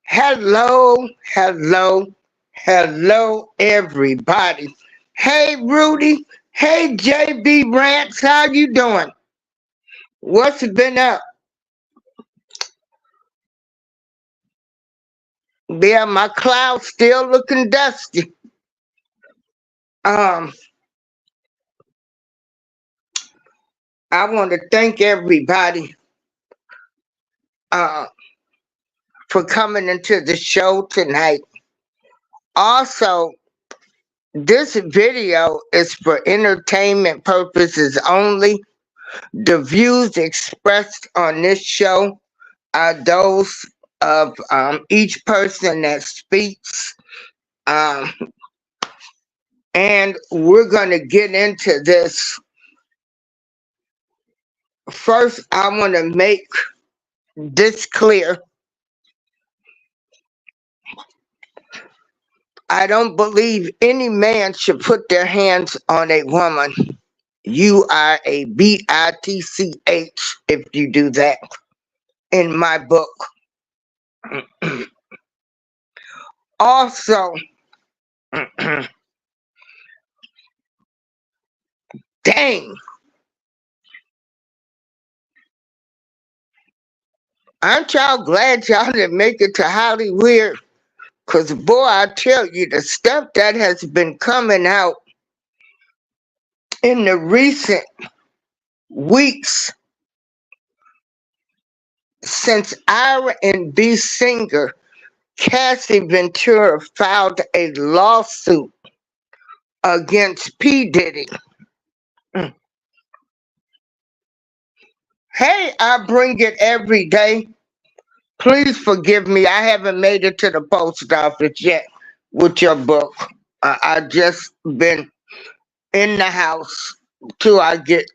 Hello, hello, hello, everybody. Hey, Rudy. Hey, JB Rants. How you doing? What's been up? Yeah, my cloud's still looking dusty. Um, I want to thank everybody uh, for coming into the show tonight. Also, this video is for entertainment purposes only. The views expressed on this show are those of each person that speaks. Um, and we're going to get into this. First, I want to make this clear. I don't believe any man should put their hands on a woman. You are a bitch if you do that, in my book. Also, dang, aren't y'all glad y'all didn't make it to Hollywood? Because, boy, I tell you, the stuff that has been coming out in the recent weeks since Ira and B. Singer, Cassie Ventura filed a lawsuit against P. Diddy. Hey, I bring it every day. Please forgive me. I haven't made it to the post office yet with your book. I just been in the house till I get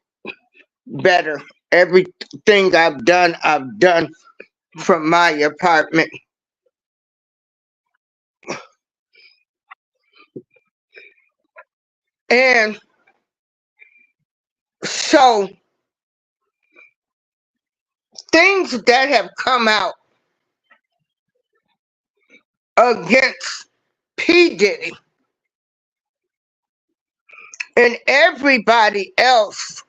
better. Everything I've done from my apartment. And so things that have come out against P. Diddy and everybody else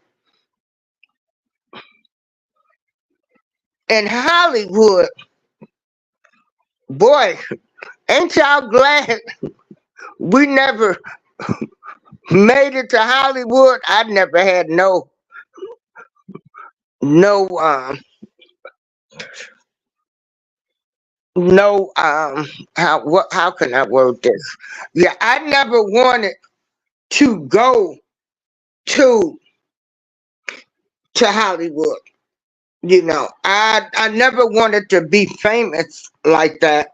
in Hollywood, boy, ain't y'all glad we never made it to Hollywood? I never had no how can I word this? Yeah, I never wanted to go to Hollywood. You know, I never wanted to be famous like that.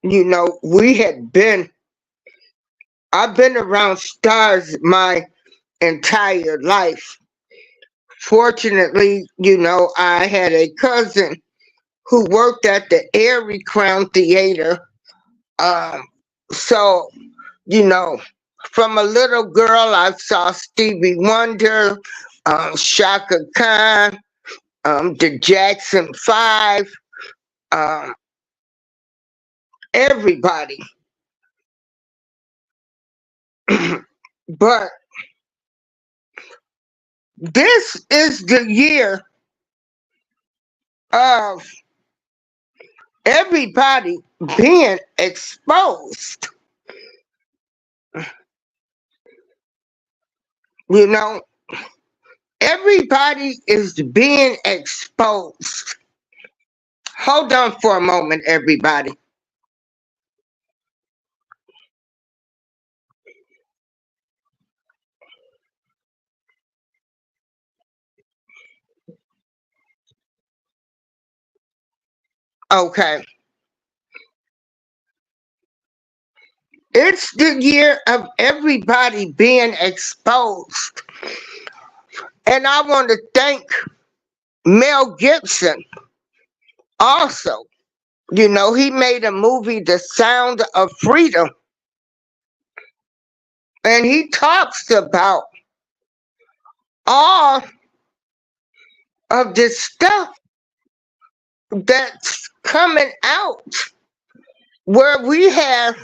You know, I've been around stars my entire life. Fortunately, you know, I had a cousin who worked at the Airy Crown Theater. So, you know, from a little girl, I saw Stevie Wonder, Shaka Khan, the Jackson 5, everybody. But this is the year of everybody being exposed. You know, everybody is being exposed. Hold on for a moment, everybody. Okay. It's the year of everybody being exposed. And I want to thank Mel Gibson also. You know, he made a movie, The Sound of Freedom, and he talks about all of this stuff that's coming out where we have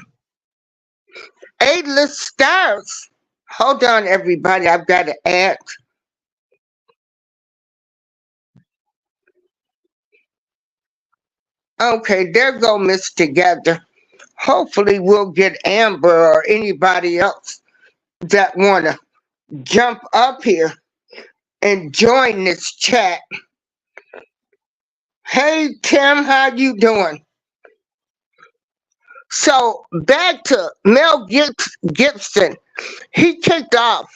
A-list stars. Hold on, everybody. I've got to add. Okay, there go Miss Together. Hopefully we'll get Amber or anybody else that want to jump up here and join this chat. Hey, Tim, how you doing? So back to Mel Gibson. He kicked off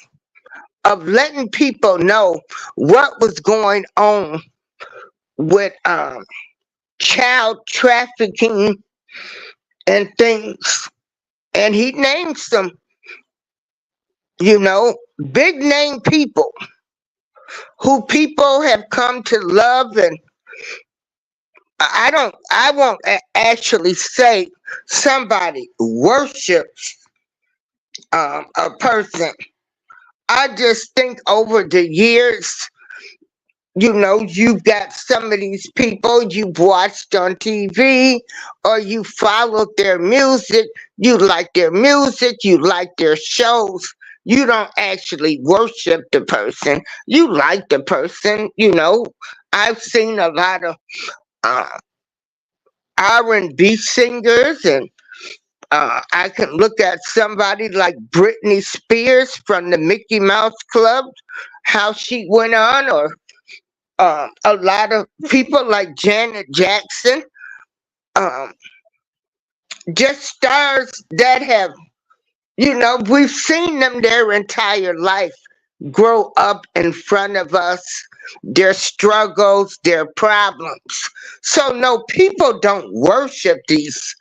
of letting people know what was going on with child trafficking and things. And he named some, you know, big name people who people have come to love. And I won't actually say somebody worships a person. I just think over the years, you know, you've got some of these people you've watched on TV or you followed their music, you like their music, you like their shows. You don't actually worship the person. You like the person, you know. I've seen a lot of uh, R&B singers, and I can look at somebody like Britney Spears from the Mickey Mouse Club, how she went on, or a lot of people like Janet Jackson, um, just stars that have, you know, we've seen them their entire life grow up in front of us, their struggles, their problems. So no, people don't worship these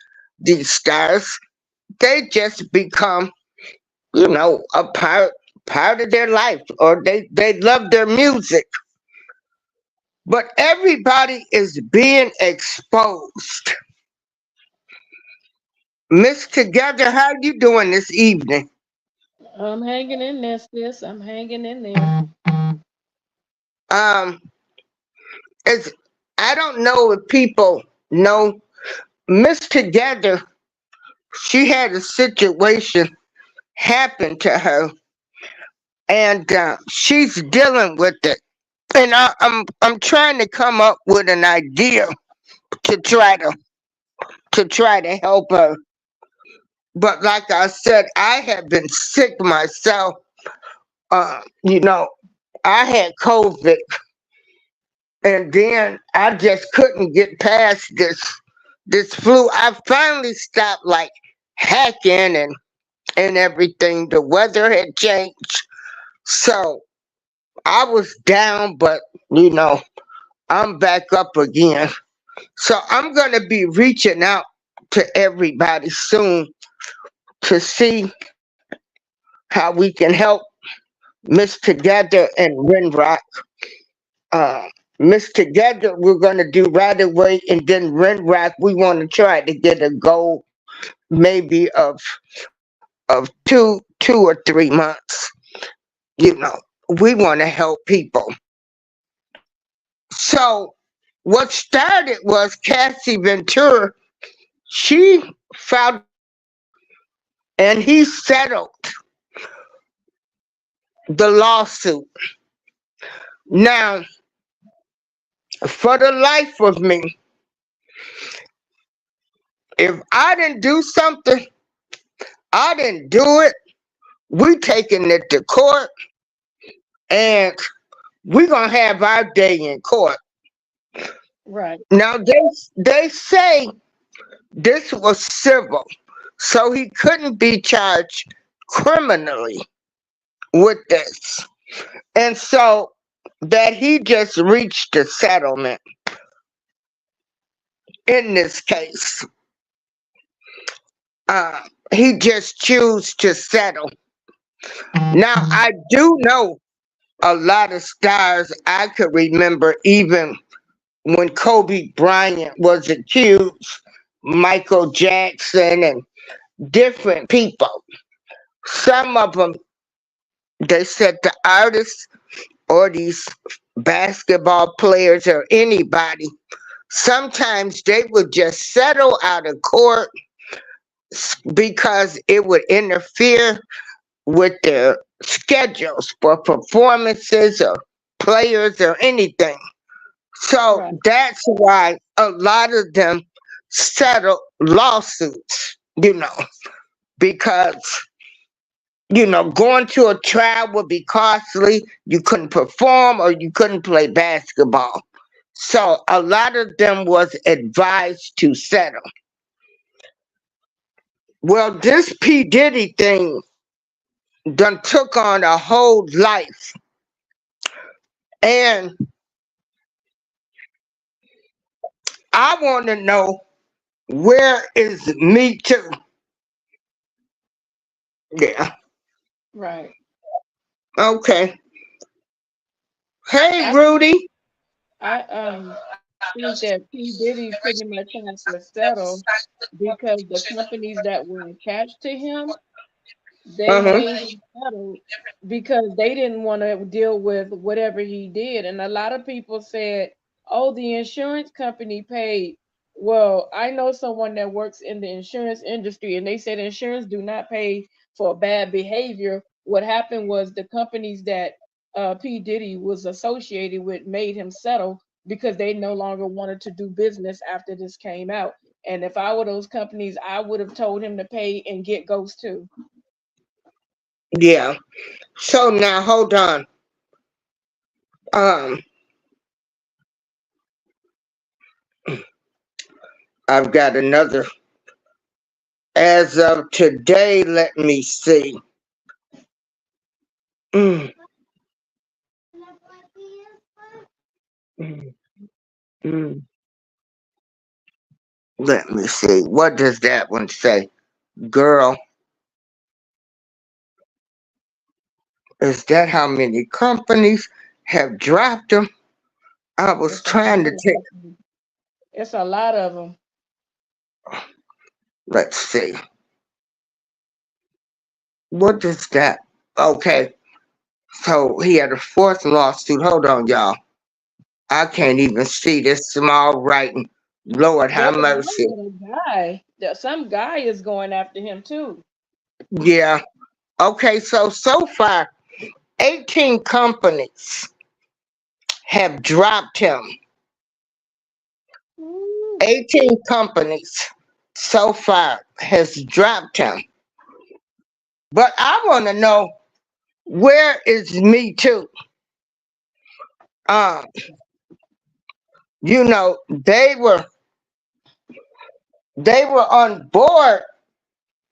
stars. They just become, you know, a part of their life, or they love their music. But everybody is being exposed. Miss Together, how you doing this evening? I'm hanging in there, sis. I'm hanging in there. Um, it's I don't know if people know Miss Together. She had a situation happen to her, and she's dealing with it. And I'm trying to come up with an idea to try to help her. But like I said, I have been sick myself. You know, I had COVID, and then I just couldn't get past this flu. I finally stopped like hacking and everything. The weather had changed, so I was down, but you know, I'm back up again. So I'm gonna be reaching out to everybody soon to see how we can help Miss Together and Renrock. Uh, Miss Together, we're going to do right away, and then Renrock, we want to try to get a goal maybe of two or 3 months. You know, we want to help people. So what started was Cassie Ventura. She filed a case, and he settled the lawsuit. Now, for the life of me, If I didn't do something, I didn't do it. We taking it to court, and we gonna have our day in court. Right. Now they say this was civil, so he couldn't be charged criminally with this, and so that he just reached a settlement in this case. Uh, he just chose to settle. Now I do know a lot of stars I could remember even when Kobe Bryant was accused, Michael Jackson and different people. Some of them, they said the artists or these basketball players or anybody, sometimes they would just settle out of court because it would interfere with their schedules for performances or players or anything. So Right. that's why a lot of them settle lawsuits, because, going to a trial would be costly. You couldn't perform or you couldn't play basketball. So a lot of them was advised to settle. Well, this P. Diddy thing done took on a whole life. And I want to know, where is Me Too? Yeah. Right. Okay. Hey, I Rudy. I think that P Diddy pretty much has to settle because the companies that were attached to him, they Uh-huh. made him settle because they didn't want to deal with whatever he did. And a lot of people said, oh, the insurance company paid. Well, I know someone that works in the insurance industry, and they said insurance do not pay for bad behavior. What happened was the companies that P. Diddy was associated with made him settle because they no longer wanted to do business after this came out. And if I were those companies, I would have told him to pay and get Ghost too. Yeah. So now hold on. Um, I've got another. As of today, let me see. Mm, mm, mm. Let me see. What does that one say? Girl, is that how many companies have dropped them? I was It's a lot trying to of take. companies. It's a lot of them. Let's see. What is that? Okay. So he had a fourth lawsuit. Hold on, y'all. I can't even see this small writing. Lord have There's one mercy. with a guy. Some guy is going after him too. Yeah. Okay, so far 18 companies have dropped him. Ooh. 18 companies so far has dropped him. But I want to know, where is Me Too? Um, they were on board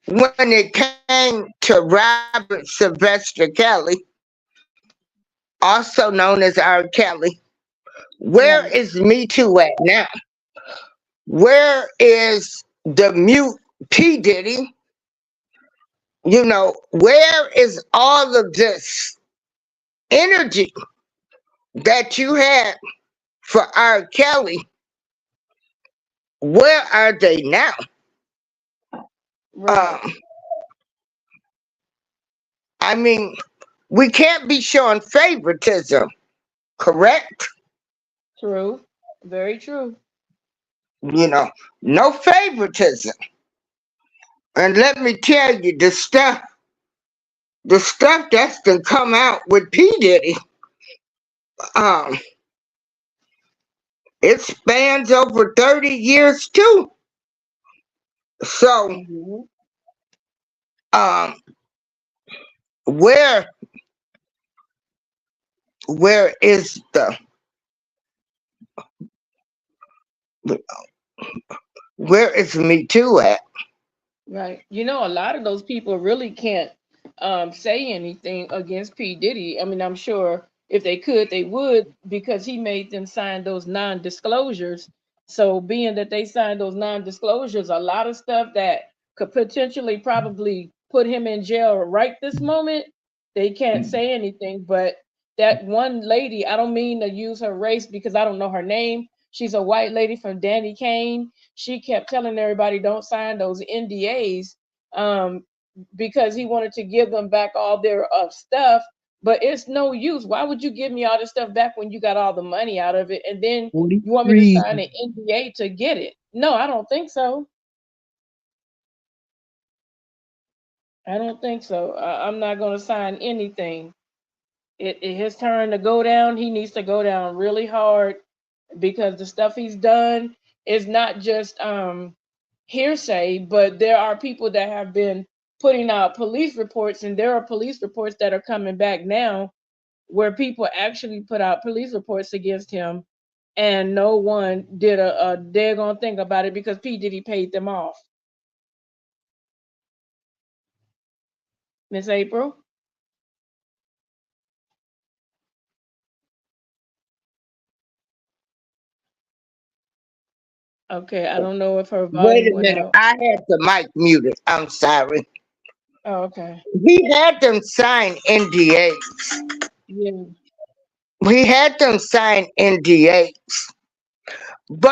when it came to Robert Sylvester Kelly, also known as R. Kelly. Where Right. is Me Too at now? Where is the mute P. Diddy? Where is all of this energy that you had for R. Kelly? Where are they now? Right. Um, I mean, we can't be showing favoritism, correct? True. Very true. You know, no favoritism. And let me tell you, the stuff that's to come out with P. Diddy, um, it spans over 30 years too. So, Mhm. um, where where is the where is Me Too at? Right. You know, a lot of those people really can't say anything against P. Diddy. I mean, I'm sure if they could, they would because he made them sign those non disclosures. So, being that they signed those non disclosures, a lot of stuff that could potentially probably put him in jail right this moment, they can't say anything. But that one lady, I don't mean to use her race because I don't know her name. She's a white lady from Danny Kane. She kept telling everybody don't sign those NDAs um, because he wanted to give them back all their stuff. But it's no use. Why would you give me all this stuff back when you got all the money out of it, and then you want me to 43. sign an NDA to get it? No, I don't think so. I don't think so. I'm not going to sign anything. It his turn to go down. He needs to go down really hard because the stuff he's done is not just hearsay, but there are people that have been putting out police reports, and there are police reports that are coming back now where people actually put out police reports against him, and no one did a daggone thing about it because P. Diddy paid them off. Miss April? Okay, I don't know if her Wait volume a went minute, out. I had the mic muted. I'm sorry. Oh, okay. We had them sign NDAs. Yeah, We had them sign NDAs. But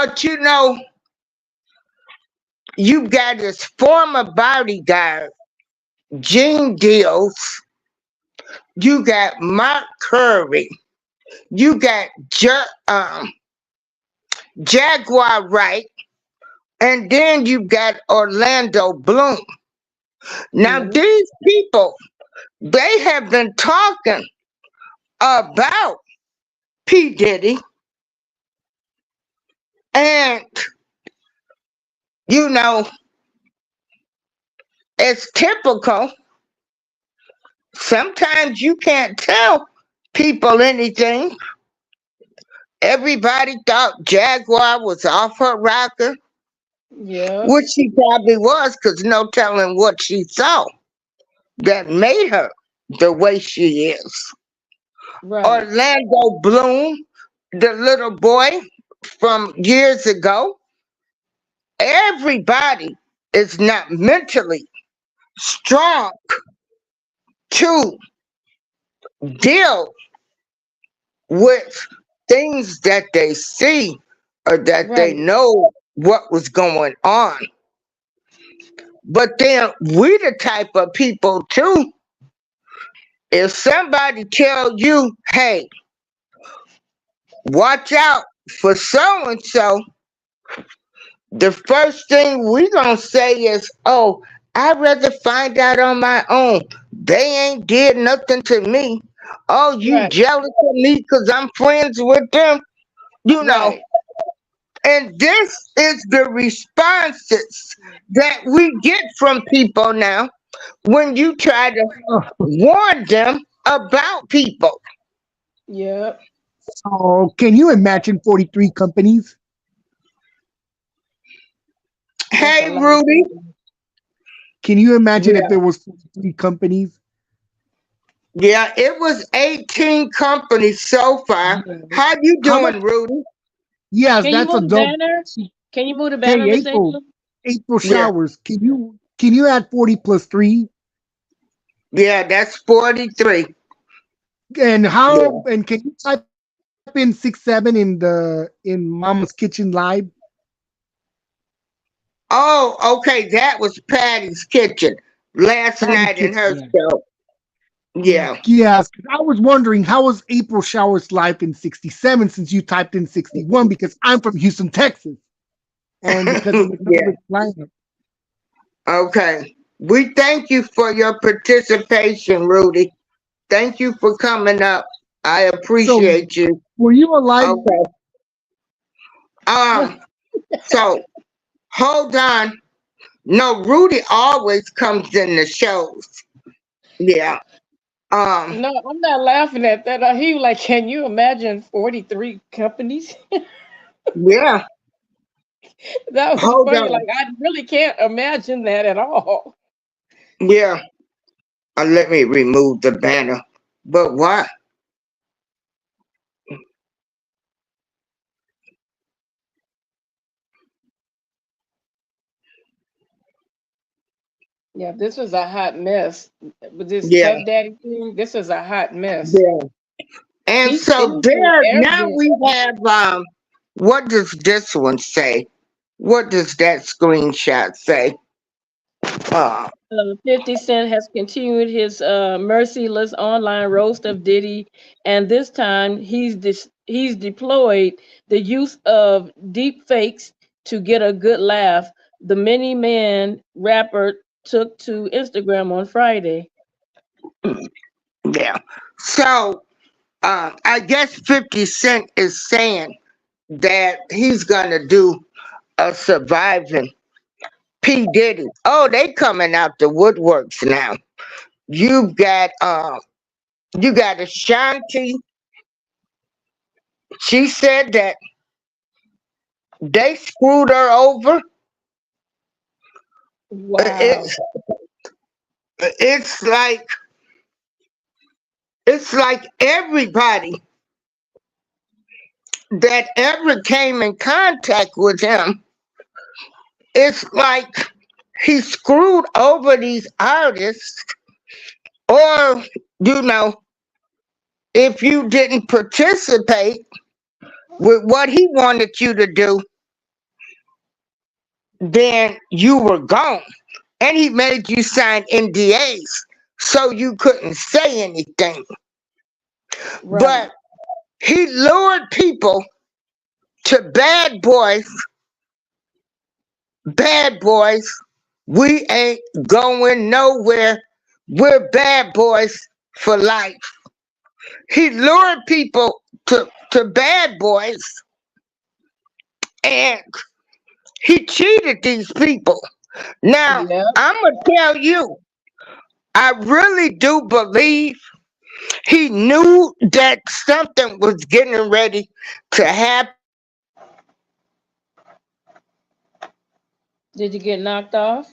you got his former bodyguard, Gene Deals. You got Mark Curry. You got Jaguar Wright. And then you got Orlando Bloom. Now, yeah, these people, they have been talking about P. Diddy. And, you know, it's typical. Sometimes you can't tell people anything. Everybody thought Jaguar was off her rocker, yeah, which she probably was, because no telling what she saw that made her the way she is. right. Orlando Bloom, the little boy from years ago, everybody is not mentally strong to deal with things that they see or that they Right. know what was going on. But then we the type of people too. If somebody tell you, hey, watch out for so and so, the first thing we gonna say is, oh, I'd rather find out on my own. They ain't did nothing to me. Oh, you Right. jealous of me because I'm friends with them? You know, Right. and this is the responses that we get from people now when you try to warn them about people. Yeah. So can you imagine 43 companies? That's a Hey, lot of Rudy. people. Can you imagine if Yeah, there was 43 companies? yeah, it was 18 companies so far. Yeah. How you How much? doing, Rudy? Yes, Can you that's a move the double. banner? Can you move the banner, Hey, Miss April, April? April Yeah, showers. Can you add 40 plus 3? yeah, that's 43. And Yeah. can you type in 6 7 in Mama's Kitchen Live? Oh, okay, that was Patty's Kitchen last Patty night in Kitchen, her yeah. show. Yeah. Yes, 'cause I was wondering how was April showers live in 67 since you typed in 61 because I'm from Houston, Texas, and because it was Yeah. with lineup. Okay. We thank you for your participation, Rudy. Thank you for coming up. I So appreciate you. were you alive? Okay. Um, so hold on. No, Rudy always comes in the shows. Yeah. Um. No, I'm not laughing at that. He was like, can you imagine 43 companies? Yeah. That was Hold funny. on. Like, I really can't imagine that at all. Yeah. Let me remove the banner. But why? Yeah, this was a hot mess. With this Yeah. Puff Daddy thing, this is a hot mess. Yeah. And He's so still so there now arrogant. we have what does this one say? What does that screenshot say? Uh 50 Cent has continued his merciless online roast of Diddy, and this time he's deployed the use of deep fakes to get a good laugh. The many man rapper took to Instagram on Friday. yeah. So I guess 50 Cent is saying that he's gonna do a surviving P. Diddy. Oh, they coming out the woodworks now. You've got you got Ashanti. She said that they screwed her over. Wow. It's it's like it's like everybody that ever came in contact with him, it's like he screwed over these artists, or you know, if you didn't participate with what he wanted you to do, then you were gone. And he made you sign NDAs so you couldn't say anything. Right. But he lured people to bad boys. We ain't going nowhere. We're bad boys for life. He lured people to bad boys and he cheated these people. Now, Yeah. I'm going to tell you, I really do believe he knew that something was getting ready to happen. Did you get knocked off?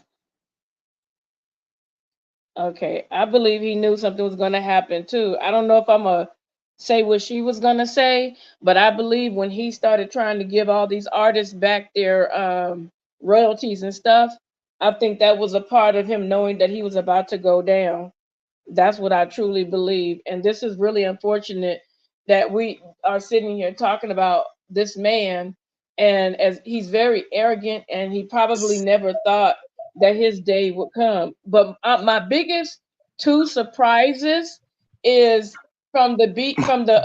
Okay, I believe he knew something was going to happen too. I don't know if I'm going to say what she was going to say, but I believe when he started trying to give all these artists back their royalties and stuff, I think that was a part of him knowing that he was about to go down. That's what I truly believe. And this is really unfortunate that we are sitting here talking about this man, and as he's very arrogant and he probably never thought that his day would come. But my biggest two surprises is from the beat from the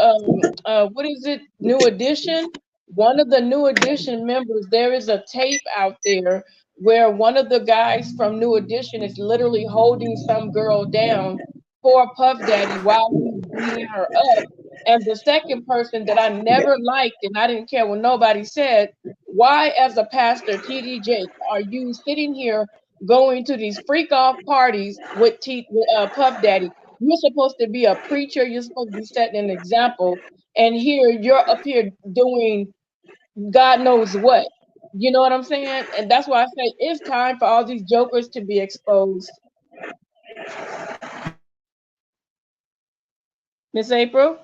what is it, New Edition. One of the New Edition members, there is a tape out there where one of the guys from New Edition is literally holding some girl down for Puff Daddy while he's beating her up. And the second person that I never liked, and I didn't care what nobody said, why, as a pastor, TD Jakes, are you sitting here going to these freak off parties with Puff Daddy? You're supposed to be a preacher. You're supposed to be setting an example. And here you're up here doing God knows what. You know what I'm saying? And that's why I say it's time for all these jokers to be exposed. Miss April,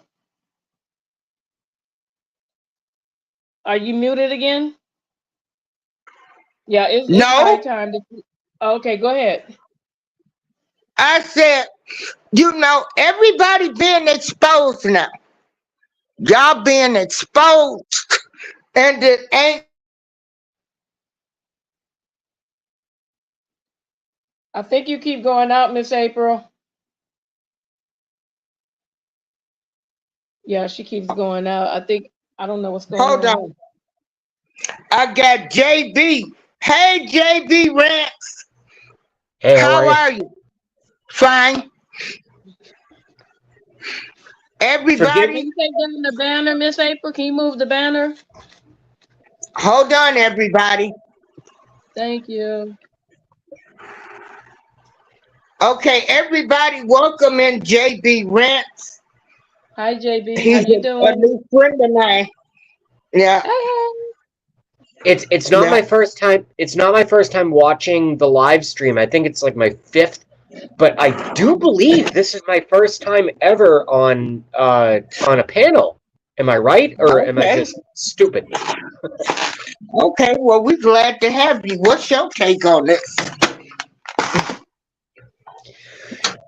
are you muted again? Yeah, it's high No, time to. Okay, go ahead. I said, you know, everybody being exposed now. Y'all being exposed. And it ain't I think you keep going out, Miss April. Yeah, she keeps going out. I don't know what's going hold on. on. I got JB. Hey JB Rants. Hey, how are How you? are you? Fine. Forgive Can Everybody, me? you take down the banner, Miss April? Can you move the banner? hold on, everybody. Thank you. Okay, everybody, welcome in JB Rants. Hi, JB. How He's you a doing? new friend of mine. Yeah, Hey. It's not yeah. my first time. It's not my first time watching the live stream. I think it's like my fifth, but I do believe this is my first time ever on a panel. Am I right, or am I Okay, just stupid? okay. Well, we're glad to have you. What's your take on this?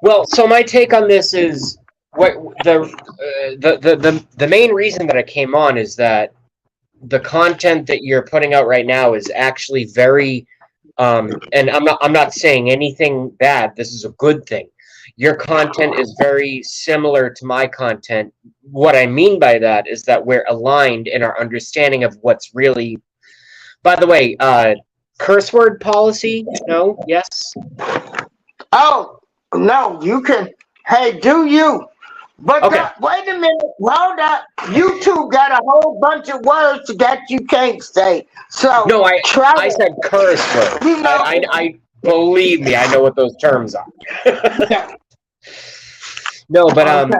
Well, so my take on this is what the main reason that I came on is that the content that you're putting out right now is actually very and I'm not saying anything bad. This is a good thing. Your content is very similar to my content. What I mean by that is that we're aligned in our understanding of what's really. By the way, curse word policy? No? Yes? Oh, no, you can. Hey, do you? But Okay. wait a minute, hold up. You two got a whole bunch of words that you can't say. So No, I try I to, said curse words. you know. I believe me, I know what those terms are. Yeah. No, but Okay.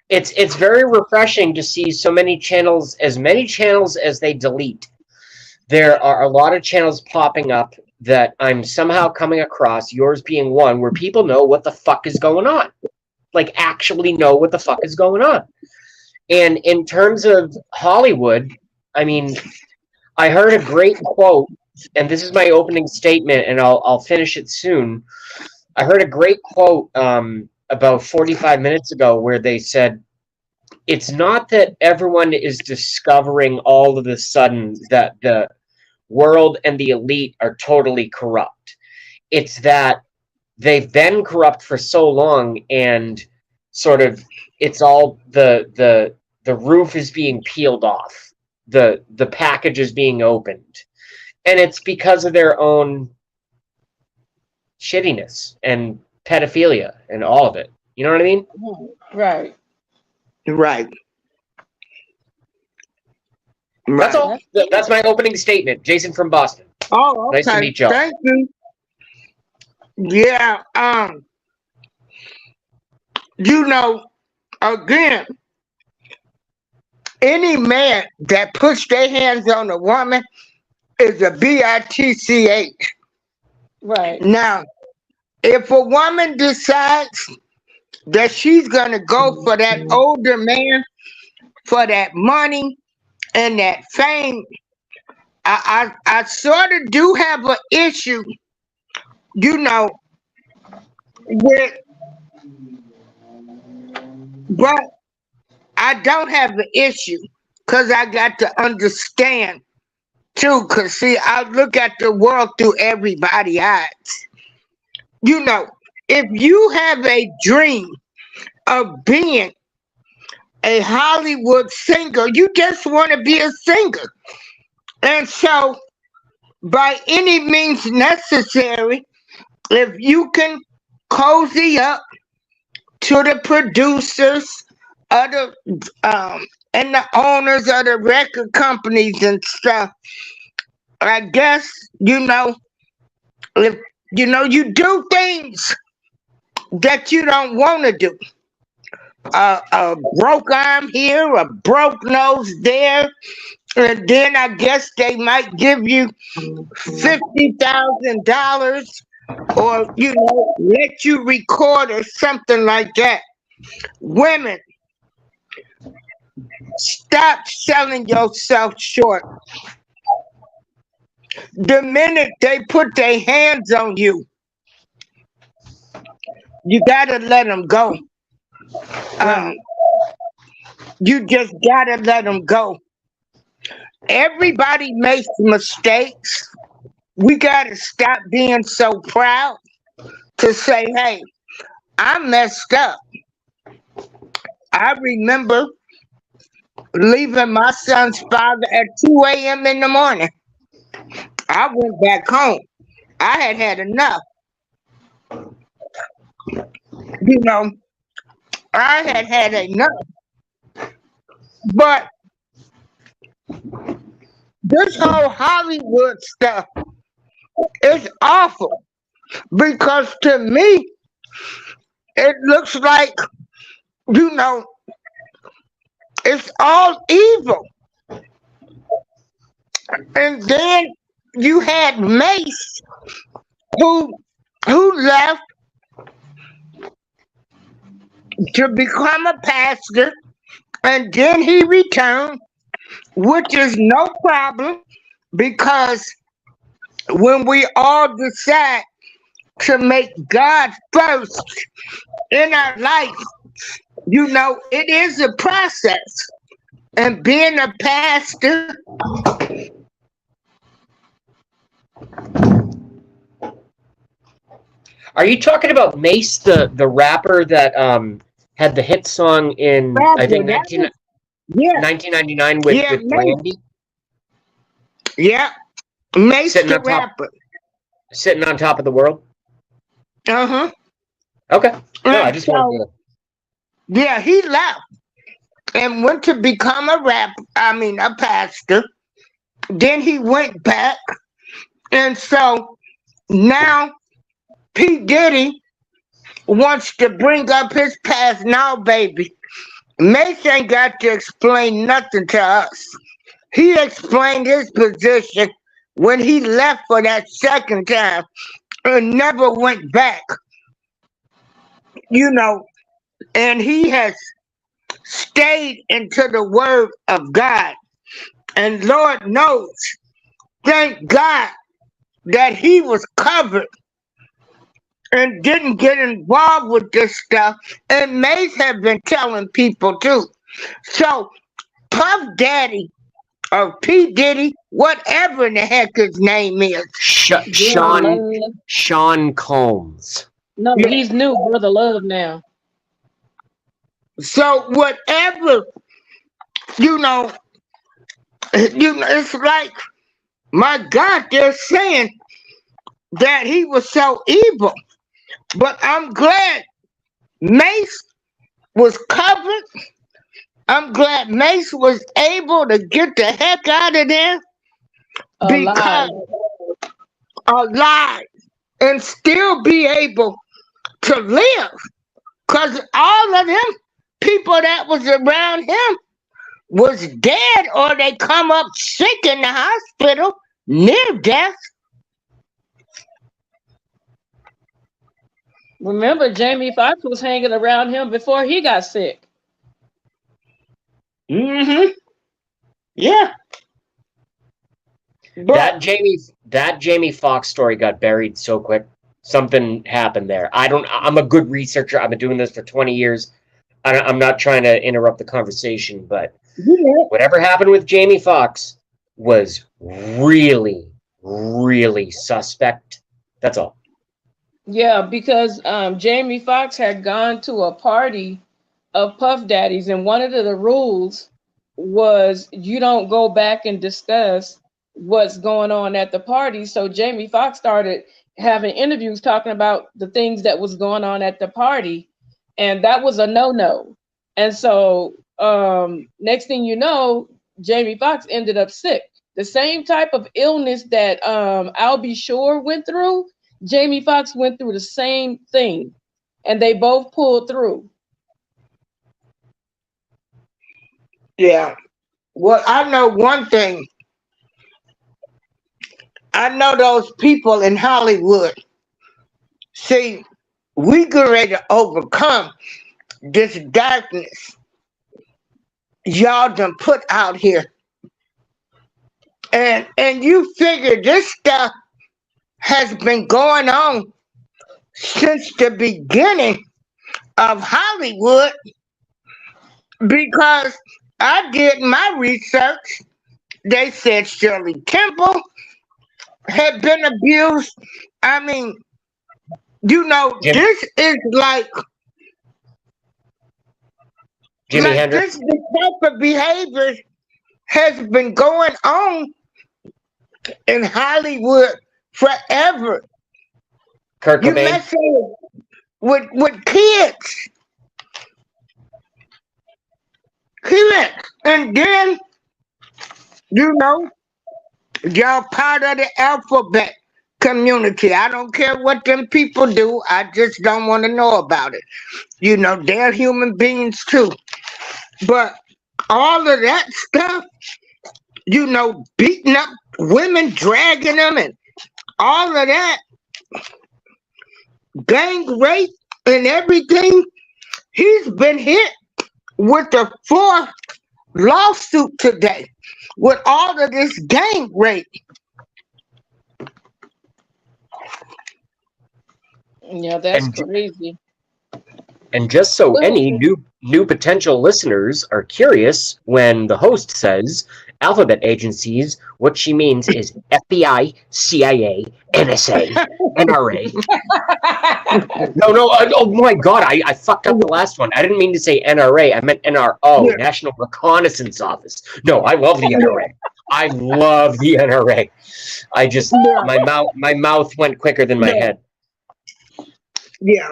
it's very refreshing to see so many channels, as many channels as they delete. There are a lot of channels popping up that I'm somehow coming across, yours being one, where people know what the fuck is going on. Like, actually know what the fuck is going on. And in terms of Hollywood, I mean, I heard a great quote, and this is my opening statement, and I'll finish it soon. I heard a great quote about 45 minutes ago where they said, it's not that everyone is discovering all of a sudden that the world and the elite are totally corrupt. It's that they've been corrupt for so long, and sort of it's all the roof is being peeled off. The package is being opened. And it's because of their own shittiness and pedophilia and all of it. You know what I mean? Right. Right. That's Right. all. That's my opening statement. Jason from Boston. Oh, Nice to okay. meet y'all. Thank you. Yeah. You know, again, any man that puts their hands on a woman is a bitch. Right. Now, if a woman decides that she's gonna go for that older man for that money and that fame, I sort of do have an issue, you know, with, but I don't have an issue because I got to understand too. Because see, I look at the world through everybody's eyes. You know, if you have a dream of being a Hollywood singer, you just want to be a singer. And so, by any means necessary, if you can cozy up to the producers of the and the owners of the record companies and stuff, I guess if you do things that you don't want to do. A broke arm here, a broke nose there, and then I guess they might give you $50,000 or let you record or something like that. Women, stop selling yourself short. The minute they put their hands on you, you gotta let them go. You just gotta let them go. Everybody makes mistakes. We gotta stop being so proud to say, hey, I messed up. I remember leaving my son's father at 2 a.m. in the morning. I went back home. I had had enough. I had had enough. But this whole Hollywood stuff is awful because to me, It looks like, you know, it's all evil. And then you had Mace who left to become a pastor, and then he returned, which is no problem because when we all decide to make God first in our life, you know, it is a process. And being a pastor, Are you talking about Mace, the rapper that had the hit song in I think that was, yeah, 1999 yeah, with Brandy, yeah, Mace sitting the on top rapper. sitting on top of the world? Uh-huh. Okay. No, I And just wanted so, to. yeah, he left and went to become a pastor. Then he went back. And so now P. Diddy wants to bring up his past now, baby. Mace ain't got to explain nothing to us. He explained his position when he left for that second time and never went back, you know, and he has stayed into the word of God. And Lord knows, thank God that he was covered and didn't get involved with this stuff. And Mace have been telling people too. So Puff Daddy or P. Diddy, whatever in the heck his name is. Brother Love. Sean Combs. No, Yeah. he's new, Brother Love now. So whatever, you know, it's like, my God, they're saying that he was so evil. But I'm glad Mace was covered. I'm glad Mace was able to get the heck out of there Alive. because alive and still be able to live. Because all of them people that was around him was dead or they come up sick in the hospital near death. Remember, Jamie Foxx was hanging around him before he got sick. Mm-hmm. Yeah. But That Jamie Foxx story got buried so quick. Something happened there. I'm a good researcher. I've been doing this for 20 years. I'm not trying to interrupt the conversation, but yeah, whatever happened with Jamie Foxx was really, really suspect. That's all. Yeah, because Jamie Foxx had gone to a party of Puff Daddies, and one of the rules was you don't go back and discuss what's going on at the party. So Jamie Foxx started having interviews talking about the things that was going on at the party, and that was a no-no. And so next thing you know, Jamie Foxx ended up sick. The same type of illness that Al B. Shore went through, Jamie Foxx went through the same thing, and they both pulled through. yeah. Well, I know one thing. I know those people in Hollywood. See, we get ready to overcome this darkness y'all done put out here. And you figure this stuff has been going on since the beginning of Hollywood because I did my research. They said Shirley Temple had been abused. I mean, you know, Jim, this is like Jimi Hendrix, this type of behavior has been going on in Hollywood forever. Kurt You Cobain. messing with kids. And then, you know, y'all part of the alphabet. community. I don't care what them people do. I just don't want to know about it. You know, they're human beings too. But all of that stuff, you know, beating up women, dragging them, and all of that, gang rape and everything, he's been hit with the fourth lawsuit today with all of this gang rape. Yeah, that's And crazy. and just so any new potential listeners are curious, when the host says alphabet agencies, what she means is FBI, CIA, NSA, NRA. No. Oh my God, I fucked up the last one. I didn't mean to say NRA. I meant NRO, Yeah, National Reconnaissance Office. No, I love the NRA. I love the NRA. I just yeah, my mouth went quicker than my yeah, head. yeah.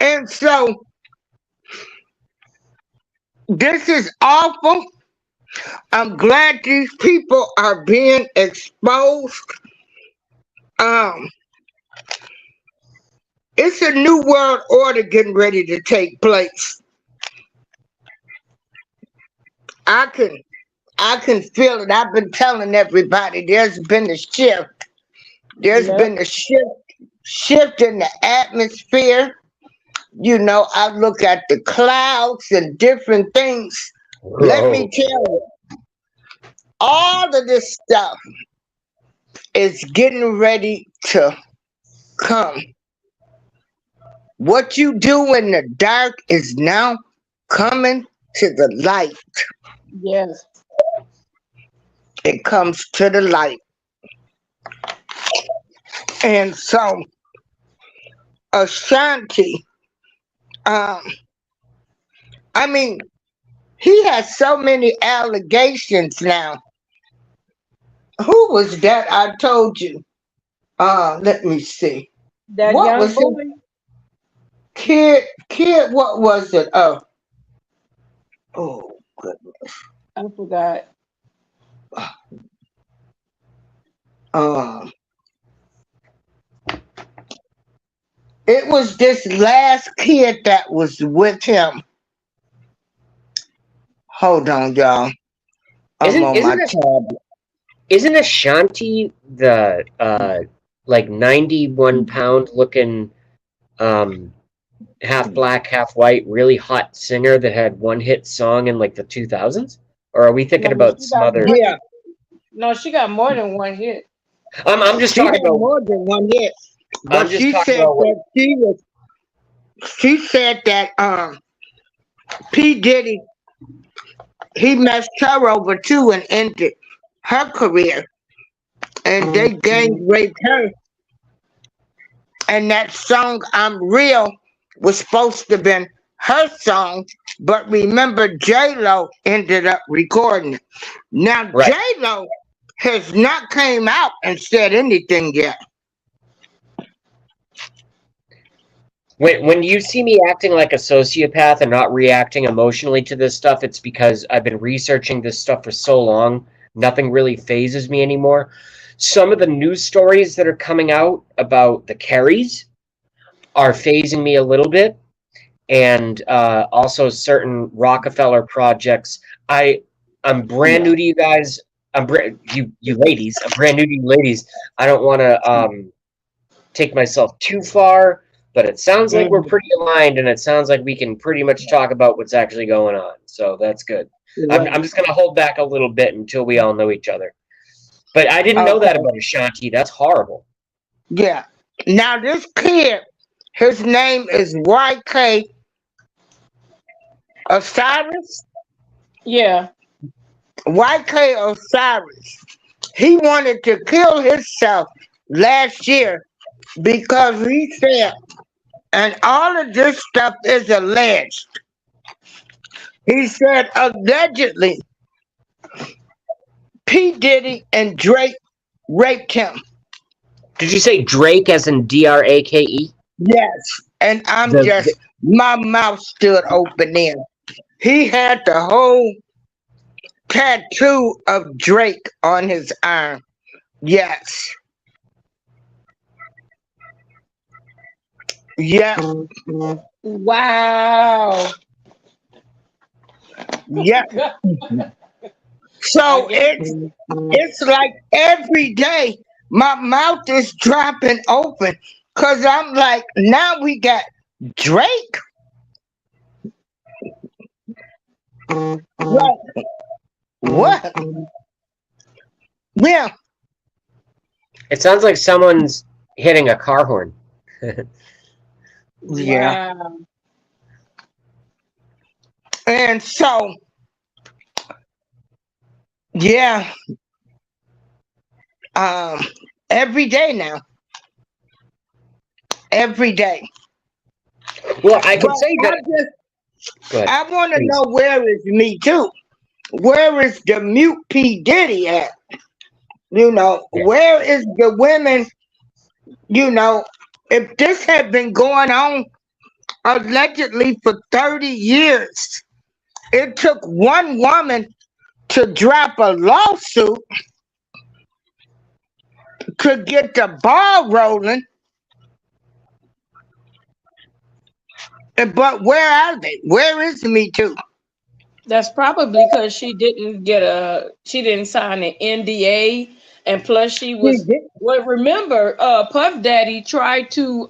And so this is awful. I'm glad these people are being exposed. Um, it's a new world order getting ready to take place. I can I can feel it. I've been telling everybody there's been a shift. There's Yep. been a shift in the atmosphere. You know, I look at the clouds and different things. Let me Whoa. tell you, all of this stuff is getting ready to come. What you do in the dark is now coming to the light. Yes. It comes to the light. And so Ashanti, um, I mean, he has so many allegations now. Who was that I told you? Let me see. That What young was his boy, kid, what was it? Oh, goodness. I forgot. Um, it was this last kid that was with him. Hold on, y'all. I'm Isn't on my isn't it tablet. isn't Ashanti the like 91-pound looking half black, half white, really hot singer that had one hit song in like the 2000s? Or are we thinking No, about she some got other? more Yeah, than no, she got more than one hit. I'm just she talking had about. more than one hit. I'm But just she talking said about. that she said that P. Diddy, he messed her over too and ended her career. And they gang Mhm. raped her. And that song I'm Real was supposed to have been her song, but remember J-Lo ended up recording it. Now Right. J-Lo has not came out and said anything yet. When you see me acting like a sociopath and not reacting emotionally to this stuff, it's because I've been researching this stuff for so long. Nothing really phases me anymore. Some of the news stories that are coming out about the Kerrys are phasing me a little bit, and also certain Rockefeller projects. I'm brand Yeah. new to you guys. You ladies. I'm brand new to you ladies. I don't want to take myself too far, but it sounds like we're Mhm. pretty aligned, and it sounds like we can pretty much talk about what's actually going on. So that's good. I'm Right. just gonna hold back a little bit until we all know each other. But I didn't know that Okay. about Ashanti. That's horrible. Yeah. Now this kid, his name is YK Osiris. Yeah. YK Osiris. He wanted to kill himself last year because he said, and all of this stuff is alleged. He said allegedly P. Diddy and Drake raped him. Did you say Drake as in Drake? Yes. And I'm The just, my mouth stood open then. He had the whole tattoo of Drake on his arm. Yes. Yeah, Wow. yeah. I So guess. it's like every day my mouth is dropping open because I'm like, now we got Drake. Like, what? Yeah, It sounds like someone's hitting a car horn. yeah. Wow. And so, yeah, um, every day now, every day. Well, I But can say that. Go ahead, I want to please. know, where is Me Too? Where is the mute P. Diddy at? Yeah. Where is the women? You know, if this had been going on allegedly for 30 years, it took one woman to drop a lawsuit to get the ball rolling. But where are they? Where is Me Too? That's probably because she didn't sign an NDA, and plus she She was, did. well, remember, Puff Daddy tried to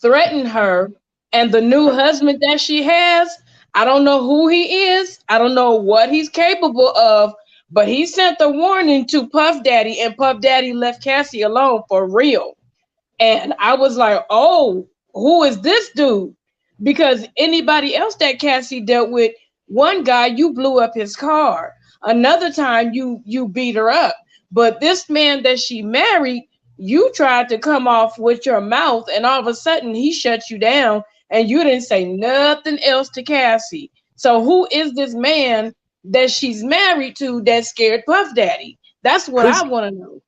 threaten her, and the new husband that she has, I don't know who he is, I don't know what he's capable of, but he sent a warning to Puff Daddy, and Puff Daddy left Cassie alone for real. And I was like, oh, who is this dude? Because anybody else that Cassie dealt with, one guy, you blew up his car. Another time you beat her up. But this man that she married, you tried to come off with your mouth, and all of a sudden he shut you down, and you didn't say nothing else to Cassie. So who is this man that she's married to that scared Puff Daddy? That's what I Who's want to know.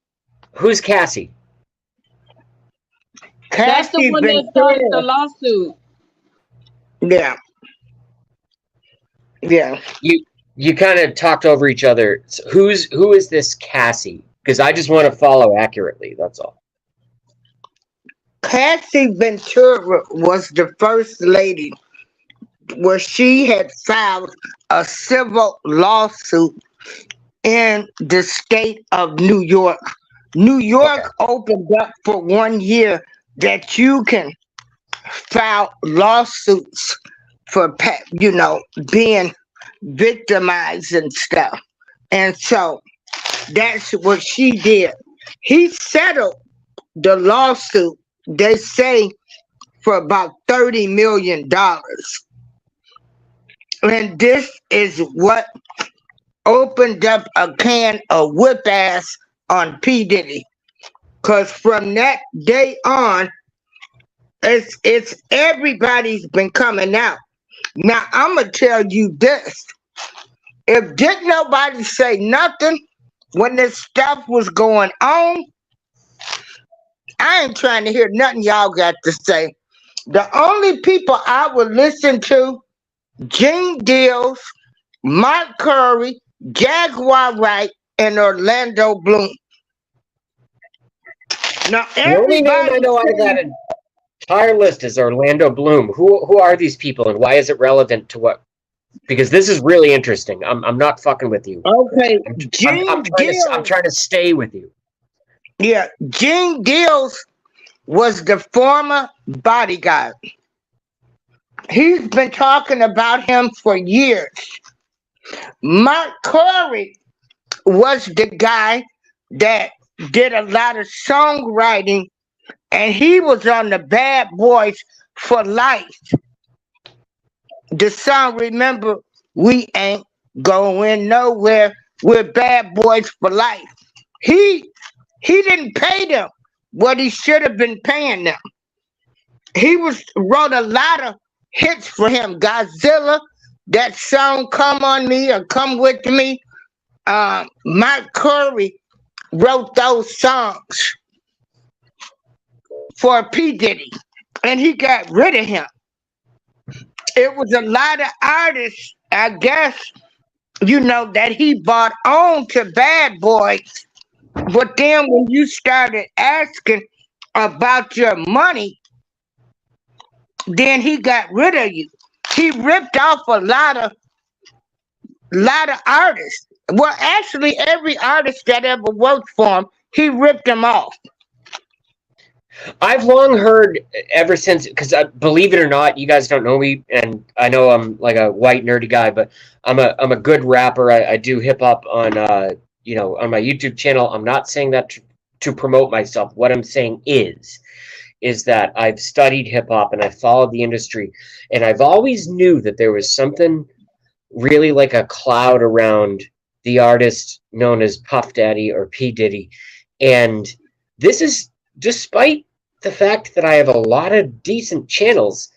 who's Cassie? That's the Cassie one that started the Ventura. lawsuit. Yeah, yeah. You kind of talked over each other. So who is this Cassie? Because I just want to follow accurately. That's all. Cassie Ventura was the first lady where she had filed a civil lawsuit in the state of New York. New Okay. York opened up for 1 year that you can file lawsuits for being victimized and stuff. And so that's what she did. He settled the lawsuit, they say, for about $30 million. And this is what opened up a can of whip ass on P. Diddy. Cause from that day on, it's everybody's been coming out. Now I'ma tell you this. If didn't nobody say nothing when this stuff was going on, I ain't trying to hear nothing y'all got to say. The only people I would listen to, Gene Deals, Mark Curry, Jaguar Wright, and Orlando Bloom. Now The only name I everybody know out of that entire list is Orlando Bloom. Who are these people, and why is it relevant to what? Because this is really interesting. I'm not fucking with you. okay, I'm Gene I'm Deals, trying to stay with you. yeah, Gene Deals was the former bodyguard. He's been talking about him for years. Mark Curry was the guy that did a lot of songwriting, and he was on the Bad Boys for Life. The song, remember, we ain't going nowhere. We're Bad Boys for Life. He he didn't pay them what he should have been paying them. He wrote a lot of hits for him. Godzilla, that song "Come on Me" or "Come with Me." Mike Curry wrote those songs for P. Diddy, and he got rid of him. It was a lot of artists, I guess, that he bought on to Bad Boys. But then when you started asking about your money, then he got rid of you. He ripped off a lot of artists. Well, actually, every artist that ever worked for him, he ripped them off. I've long heard ever since, because believe it or not, you guys don't know me, and I know I'm like a white nerdy guy, but I'm a good rapper. I do hip hop on on my YouTube channel. I'm not saying that to promote myself. What I'm saying is that I've studied hip hop and I followed the industry, and I've always knew that there was something really like a cloud around the artist known as Puff Daddy or P Diddy, and this is despite the fact that I have a lot of decent channels,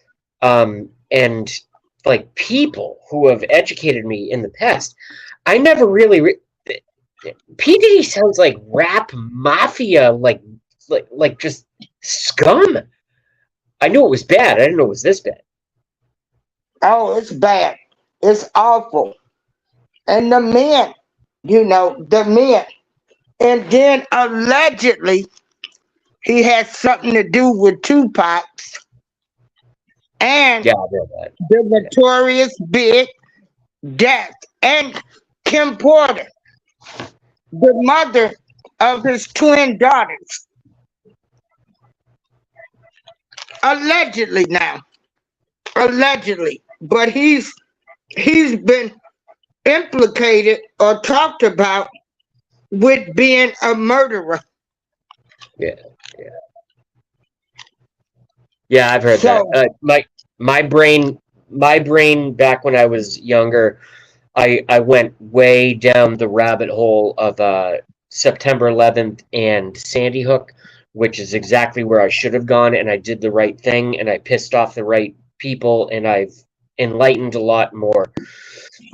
and like people who have educated me in the past. I never really P Diddy sounds like rap mafia, like just scum. I knew it was bad. I didn't know it was this bad. Oh, it's bad. It's awful. And the men. And then allegedly, he had something to do with Tupac's and Yeah, I read that. the notorious Big death. And Kim Porter, the mother of his twin daughters. Allegedly now. Allegedly. But he's been implicated or talked about with being a murderer. Yeah, yeah, yeah. I've heard that. So My brain back when I was younger, I went way down the rabbit hole of September 11th and Sandy Hook, which is exactly where I should have gone, and I did the right thing, and I pissed off the right people, and I've enlightened a lot more.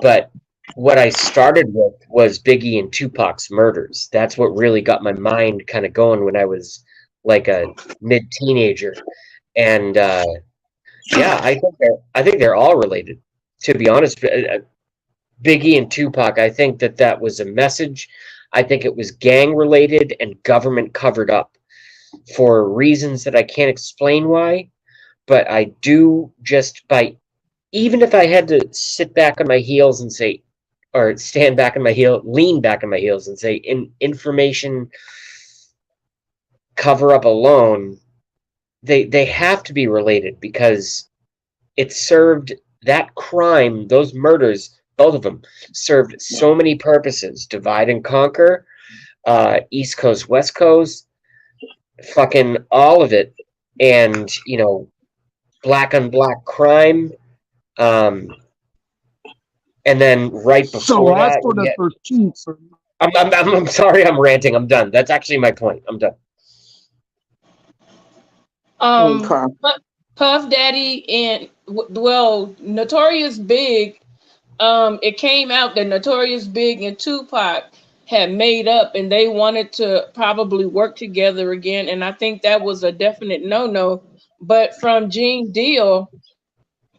But what I started with was Biggie and Tupac's murders. That's what really got my mind kind of going when I was like a mid-teenager, and yeah, I think they're all related. To be honest, Biggie and Tupac, I think that was a message. I think it was gang related and government covered up for reasons that I can't explain why, but I do just by even if I had to sit back on my heels and say, or stand back on my heel, lean back on my heels and say, in information cover up alone, they have to be related because it served that crime, those murders, both of them served so many purposes: divide and conquer, East Coast, West Coast, fucking all of it, and black on black crime. And then right So before as that, for the 13th, sir, I'm sorry, I'm ranting. I'm done. That's actually my point. I'm done. okay. Puff Daddy and Notorious Big. It came out that Notorious Big and Tupac had made up, and they wanted to probably work together again. And I think that was a definite no-no. But from Gene Deal,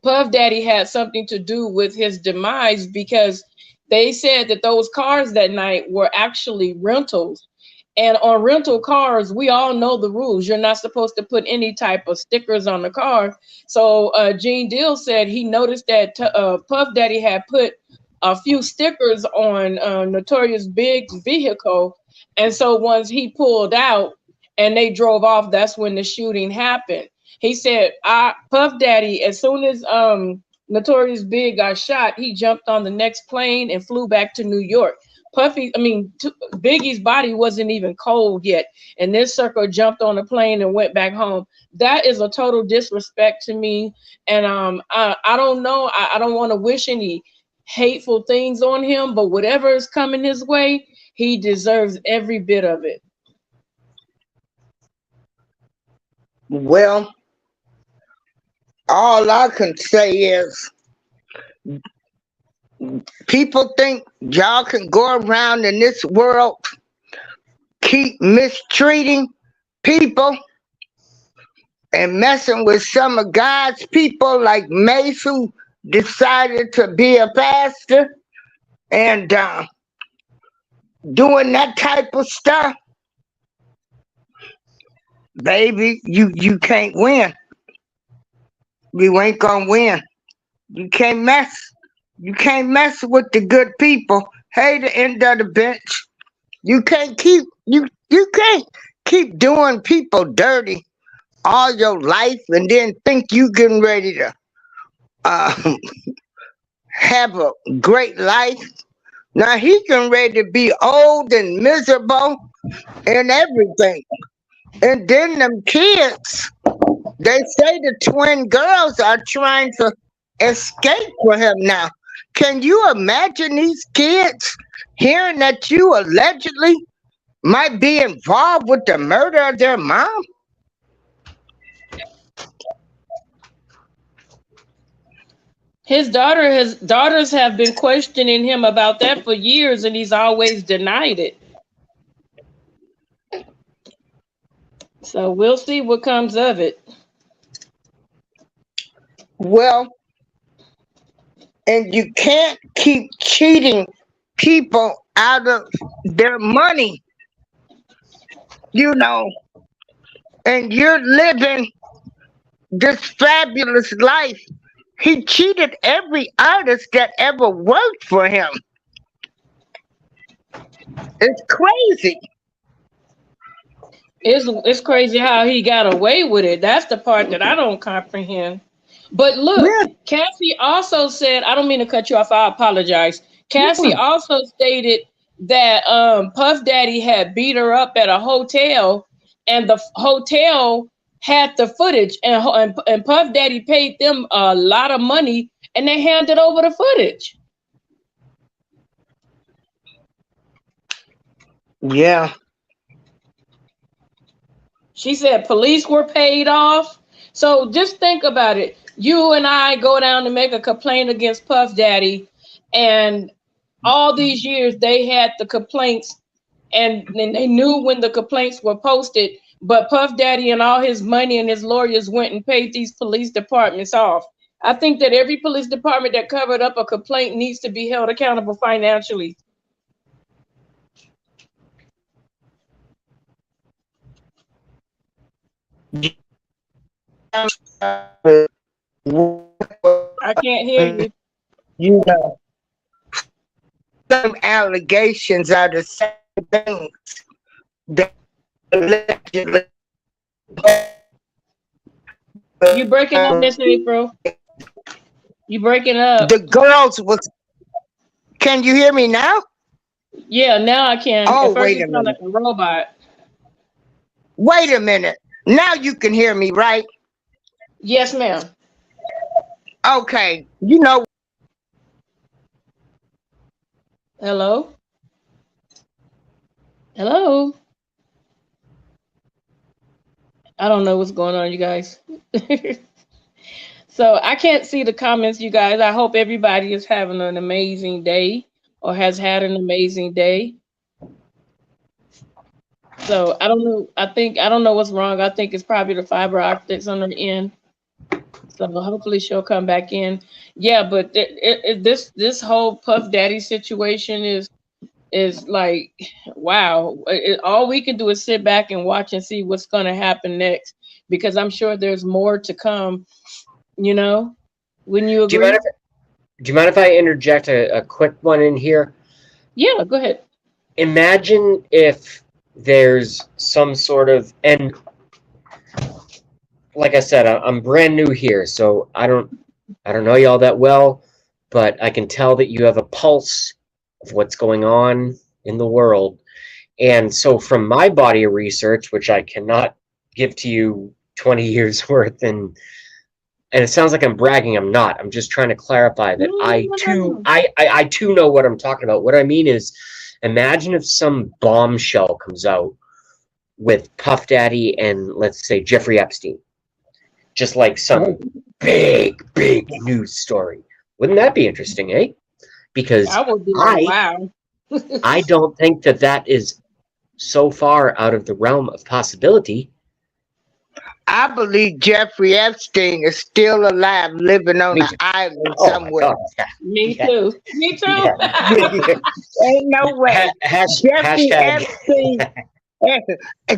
Puff Daddy had something to do with his demise because they said that those cars that night were actually rentals. And on rental cars, we all know the rules. You're not supposed to put any type of stickers on the car. So Gene Deal said he noticed that Puff Daddy had put a few stickers on Notorious Big's vehicle. And so once he pulled out and they drove off, that's when the shooting happened. He said, Puff Daddy, as soon as Notorious Big got shot, he jumped on the next plane and flew back to New York. Biggie's body wasn't even cold yet, and this sucker jumped on a plane and went back home. That is a total disrespect to me, and I don't know. I don't want to wish any hateful things on him, but whatever is coming his way, he deserves every bit of it. Well, all I can say is people think y'all can go around in this world, keep mistreating people and messing with some of God's people like Mace, who decided to be a pastor and doing that type of stuff. Baby, you can't win. You ain't gonna win. You can't mess. You can't mess with the good people. Hey, the end of the bench. You can't keep doing people dirty all your life and then think you getting ready to uh, have a great life. Now he getting ready to be old and miserable and everything. And then them kids, they say the twin girls are trying to escape for him now. Can you imagine these kids hearing that you allegedly might be involved with the murder of their mom? His daughters have been questioning him about that for years, and he's always denied it. So we'll see what comes of it. Well, and you can't keep cheating people out of their money, you know, and you're living this fabulous life. He cheated every artist that ever worked for him. It's crazy. It's crazy how he got away with it. That's the part that I don't comprehend. But look, Yeah, Cassie also said, I don't mean to cut you off, I apologize. Cassie yeah. also stated that Puff Daddy had beat her up at a hotel, and the hotel had the footage, and Puff Daddy paid them a lot of money, and they handed over the footage. Yeah. She said police were paid off. So just think about it. You and I go down to make a complaint against Puff Daddy, and all these years they had the complaints, and they knew when the complaints were posted, but Puff Daddy and all his money and his lawyers went and paid these police departments off. I think that every police department that covered up a complaint needs to be held accountable financially. I can't hear you. You know, some allegations are the same things that allegedly. You breaking up, Miss April. You breaking up. The girls was. Can you hear me now? Yeah, now I can. Oh, At first wait you a sound like minute. a robot. Wait a minute. Now you can hear me, right? Yes, ma'am. Okay. You know, Hello? Hello? I don't know what's going on, you guys. So I can't see the comments, you guys. I hope everybody is having an amazing day or has had an amazing day. So I don't know. I don't know what's wrong. I think it's probably the fiber optics on the end. So hopefully she'll come back in. Yeah, but this whole Puff Daddy situation is like, wow. All we can do is sit back and watch and see what's going to happen next, because I'm sure there's more to come. You know, wouldn't you Do you mind agree? if Do you mind if I interject a quick one in here? Yeah, go ahead. Imagine if there's some sort of, and like I said, I'm brand new here, so I don't know y'all that well, but I can tell that you have a pulse of what's going on in the world. And so from my body of research, which I cannot give to you 20 years worth, and it sounds like I'm bragging, I'm not. I'm just trying to clarify that I too No. I too know what I'm talking about. What I mean is, imagine if some bombshell comes out with Puff Daddy and, let's say, Jeffrey Epstein. Just like some big news story. Wouldn't that be interesting, eh? Because I would be like, wow. I don't think that is so far out of the realm of possibility. I believe Jeffrey Epstein is still alive, living on Me an too. island Oh my somewhere. God. Me Yeah. too. Me too. Yeah. Ain't no way. Jeffrey Hashtag. Epstein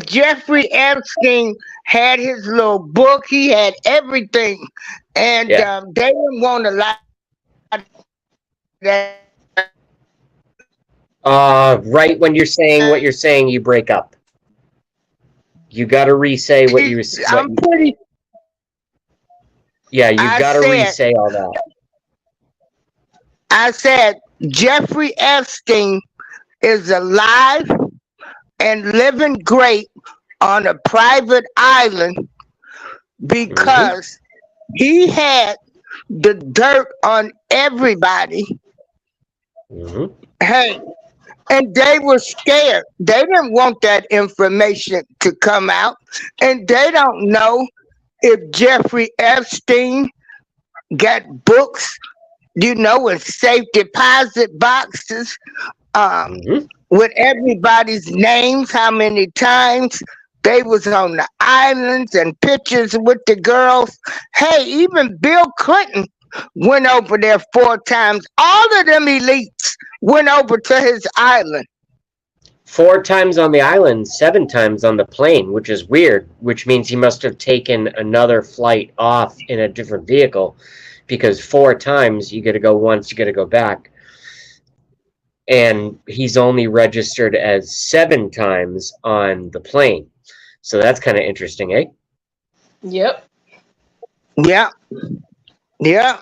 Jeffrey Epstein had his little book. He had everything, and Yeah. they didn't want a lot of Right when you're saying what you're saying, you break up. You got to re-say what you what. I'm pretty. Yeah, you I got to said. re-say all that. I said Jeffrey Epstein is alive and living great on a private island Hmm. because he had the dirt on everybody. Hmm. Hey, and they were scared. They didn't want that information to come out. And they don't know if Jeffrey Epstein got books, in safe deposit boxes, um, Hmm. with everybody's names, how many times they was on the islands and pictures with the girls. Hey, even Bill Clinton went over there 4 times. All of them elites went over to his island. 4 times on the island, 7 times on the plane, which is weird, which means he must have taken another flight off in a different vehicle because 4 times you got to go once, you got to go back. And he's only registered as 7 times on the plane. So that's kind of interesting, eh? Yep. Yeah, yeah.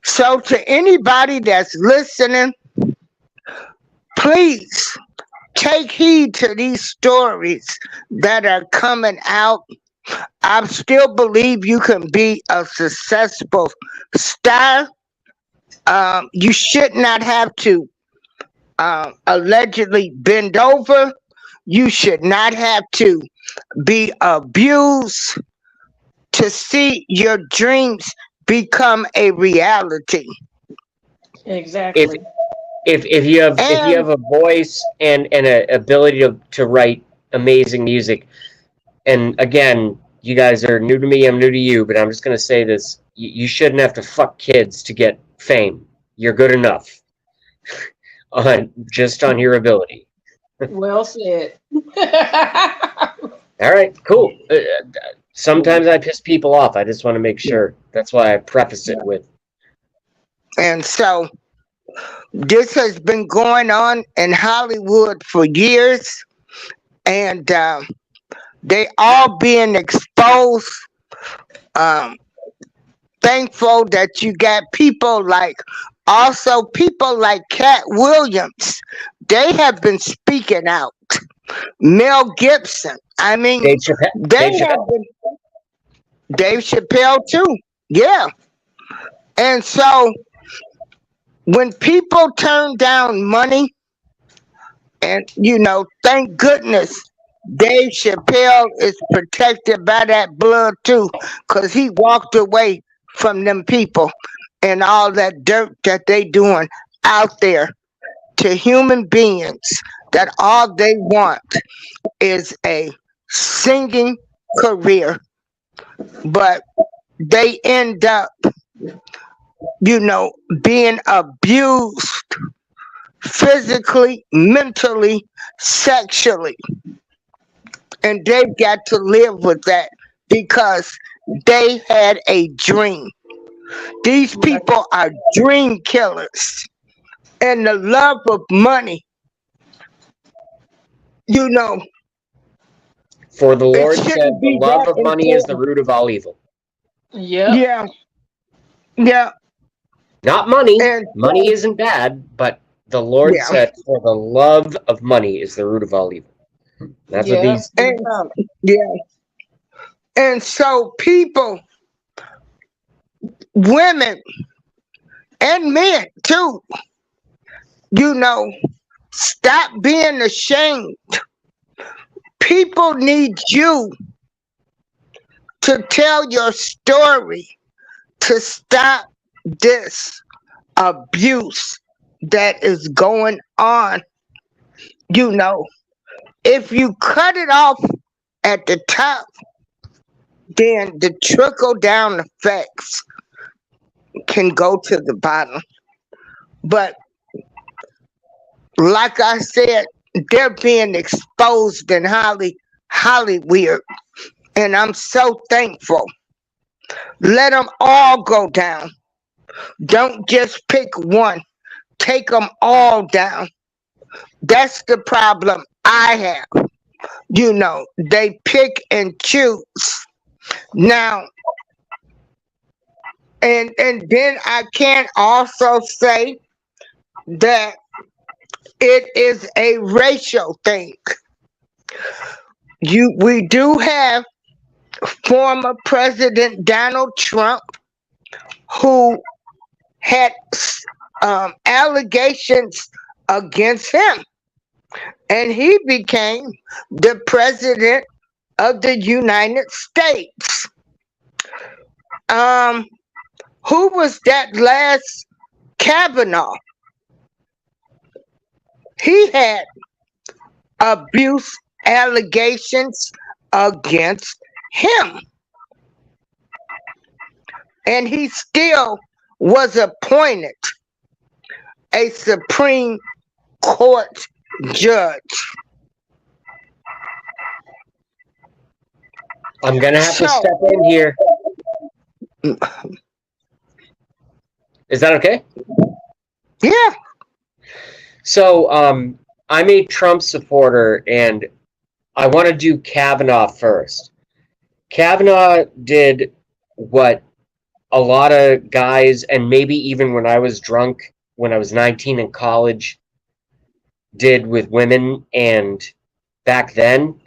So to anybody that's listening, please take heed to these stories that are coming out. I still believe you can be a successful star. You should not have to allegedly bend over. You should not have to be abused to see your dreams become a reality. If Exactly. if you And have a voice and an ability to write amazing music, and again, you guys are new to me, I'm new to you, but I'm just gonna say this: you shouldn't have to fuck kids to get fame. You're good enough on just on your ability. Well said. All right, cool. Sometimes I piss people off. I just want to make sure. That's why I preface it with. and so this has been going on in Hollywood for years, and they all being exposed. Um, Thankful that you got people like, also people like Cat Williams. They have been speaking out. Mel Gibson. I mean, Dave Chappelle. they Dave have Chappelle. been. Dave Chappelle too. Yeah. And so when people turn down money, and thank goodness Dave Chappelle is protected by that blood too, because he walked away from them people and all that dirt that they doing out there to human beings that all they want is a singing career, but they end up, you know, being abused physically, mentally, sexually. And they've got to live with that because they had a dream. These Right. people are dream killers. And the love of money, you know, For the it Lord said, shouldn't "The be love that of money is the important. root of all evil." Yep. Yeah, yeah. Not money. And Money so, isn't bad, but the Lord yeah. said, "For the love of money is the root of all evil." That's what Yep. these. Big And time. yeah. And so people, women and men too, you know, stop being ashamed. People need you to tell your story to stop this abuse that is going on. You know, if you cut it off at the top, then the trickle down effects can go to the bottom. But like I said, they're being exposed in Hollywood, and I'm so thankful. Let them all go down. Don't just pick one. Take them all down. That's the problem I have. They pick and choose. Now, and then I can also say that it is a racial thing. We do have former President Donald Trump who had allegations against him, and he became the president of the United States. Who was that last Kavanaugh? He had abuse allegations against him, and he still was appointed a Supreme Court judge. I'm gonna have to step in here. Is that okay? Yeah. So, I'm a Trump supporter, and I want to do Kavanaugh first. Kavanaugh did what a lot of guys, and maybe even when I was drunk, when I was 19 in college, did with women. And back then,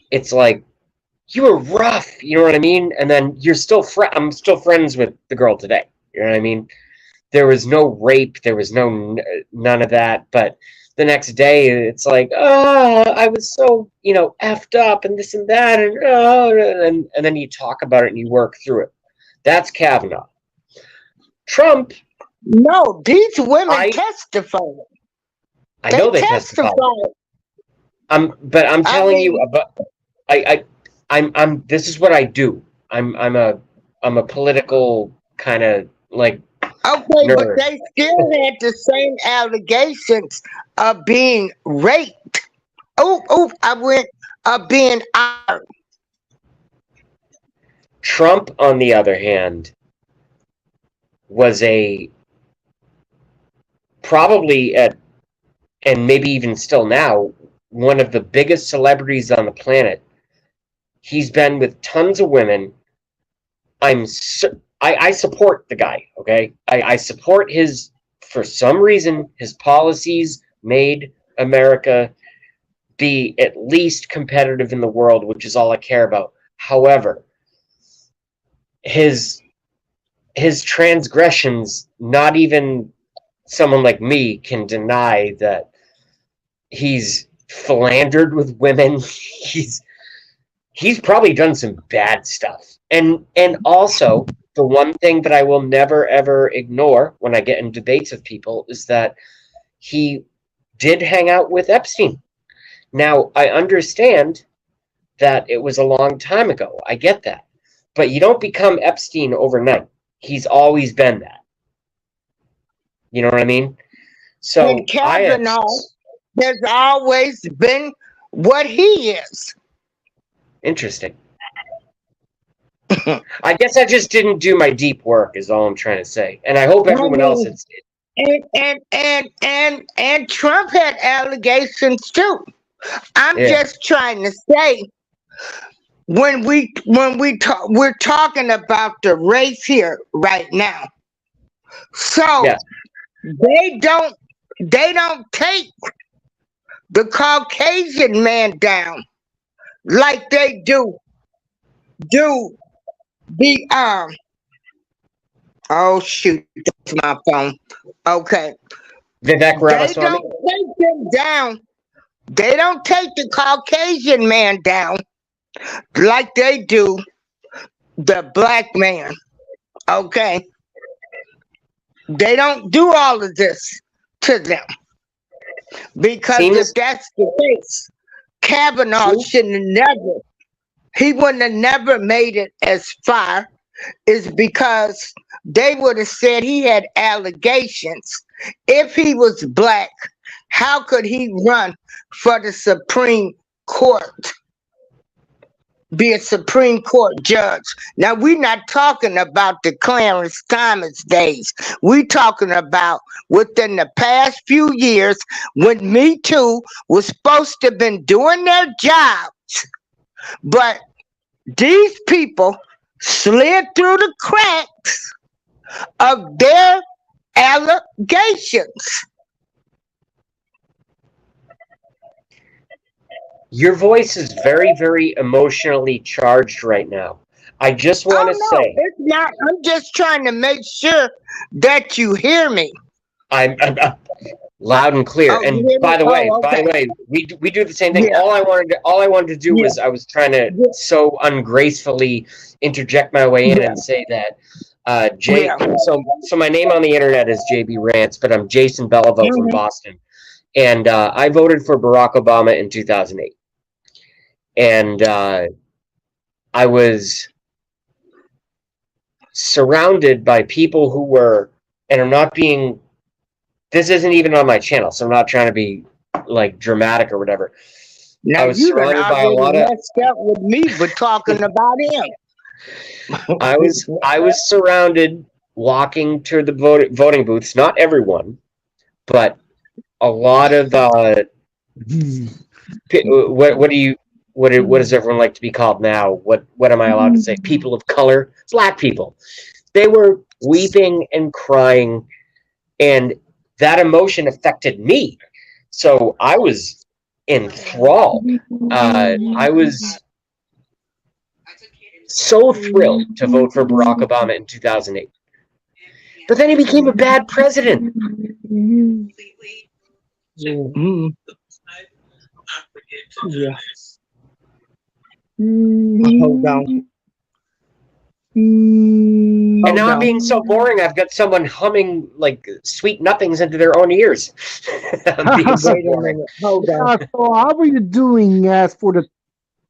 it's like, you were rough, you know what I mean? And then you're still I'm still friends with the girl today, you know what I mean? There was no rape, there was none of that. But the next day, it's like, oh, I was so, effed up and this and that, and then you talk about it and you work through it. That's Kavanaugh. Trump. No, these women testified. I know they testified. But I'm telling you about. I'm. This is what I do. I'm a political kind of like. Okay, nerd. But they still had the same allegations of being raped. Of being armed. Trump, on the other hand, was probably and maybe even still now, one of the biggest celebrities on the planet. He's been with tons of women. I support the guy, okay? I support for some reason, his policies made America be at least competitive in the world, which is all I care about. However, his transgressions, not even someone like me can deny that he's philandered with women. He's probably done some bad stuff. And also, the one thing that I will never, ever ignore when I get in debates with people is that he did hang out with Epstein. Now, I understand that it was a long time ago. I get that. But you don't become Epstein overnight. He's always been that. You know what I mean? So and Kavanaugh has always been what he is. Interesting. I guess I just didn't do my deep work, is all I'm trying to say. And I hope everyone else has. And Trump had allegations too. I'm just trying to say, when we're talking about the race here right now. So they don't take the Caucasian man down like they do the oh shoot, that's my phone. Okay. Vivek Ramaswamy. They don't take them down. They don't take the Caucasian man down like they do the black man. Okay. They don't do all of this to them. Because if that's the case, Kavanaugh he wouldn't have never made it as far, is because they would have said he had allegations. If he was black, how could he run for the Supreme Court? Be a Supreme Court judge. Now we're not talking about the Clarence Thomas days. We're talking about within the past few years when Me Too was supposed to have been doing their jobs, but these people slid through the cracks of their allegations. Your voice is very, very emotionally charged right now. I just want to no, say, it's not. I'm just trying to make sure that you hear me. I'm loud and clear. Oh, you And hear by me? the way, Oh, okay. we do the same thing. Yeah, All I wanted to do yeah, was I was trying to yeah, so ungracefully interject my way in yeah, and say that yeah. so my name on the internet is JB Rants, but I'm Jason Belleville from Mhm. Boston, and I voted for Barack Obama in 2008, and I was surrounded by people who were, and I'm not being, this isn't even on my channel, so I'm not trying to be like dramatic or whatever. Now I was you done surrounded by a already lot of, messed up with me for talking about him. I was surrounded walking to the voting booths, not everyone, but a lot of what do you what does everyone like to be called now? What am I allowed to say? People of color, black people. They were weeping and crying, and that emotion affected me. So I was enthralled. I was so thrilled to vote for Barack Obama in 2008. But then he became a bad president. Mm, yeah. Hold on. And Hold now I'm on. being so boring, I've got someone humming like sweet nothings into their own ears. I'm being so Wait a boring. minute. Hold on. So how are you doing as for the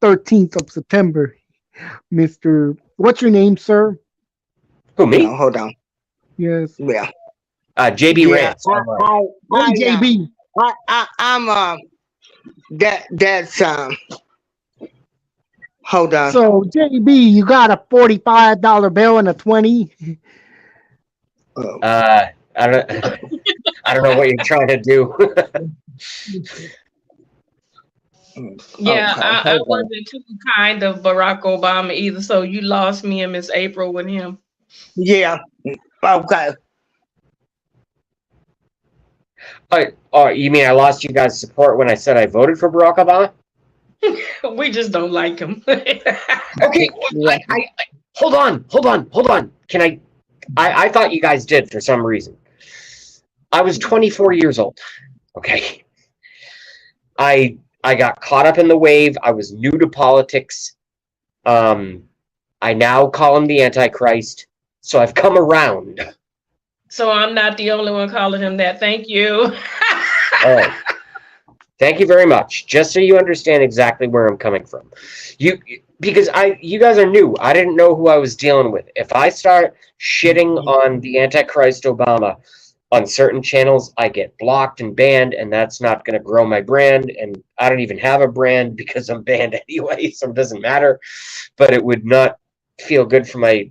13th of September, Mr. What's your name, sir? Who, No, me? hold on. Yes. Yeah. JB Yeah. Rants. online. Hey, JB. I'm that's hold on. So, JB, you got a $45 bill and a 20. Oh, I don't I don't know what you're trying to do. Yeah, okay. I Hold on. wasn't too kind of Barack Obama either, so you lost me and Miss April with him. Yeah. Okay. Oh, you mean I lost you guys' support when I said I voted for Barack Obama? We just don't like him. Okay, Yeah. I hold on. Can I thought you guys did for some reason. I was 24 years old. Okay. I got caught up in the wave. I was new to politics. I now call him the Antichrist. So I've come around. So I'm not the only one calling him that. Thank you. All right. Thank you very much. Just so you understand exactly where I'm coming from. You guys are new. I didn't know who I was dealing with. If I start shitting on the Antichrist Obama on certain channels, I get blocked and banned, and that's not going to grow my brand. And I don't even have a brand because I'm banned anyway, so it doesn't matter. But it would not feel good for my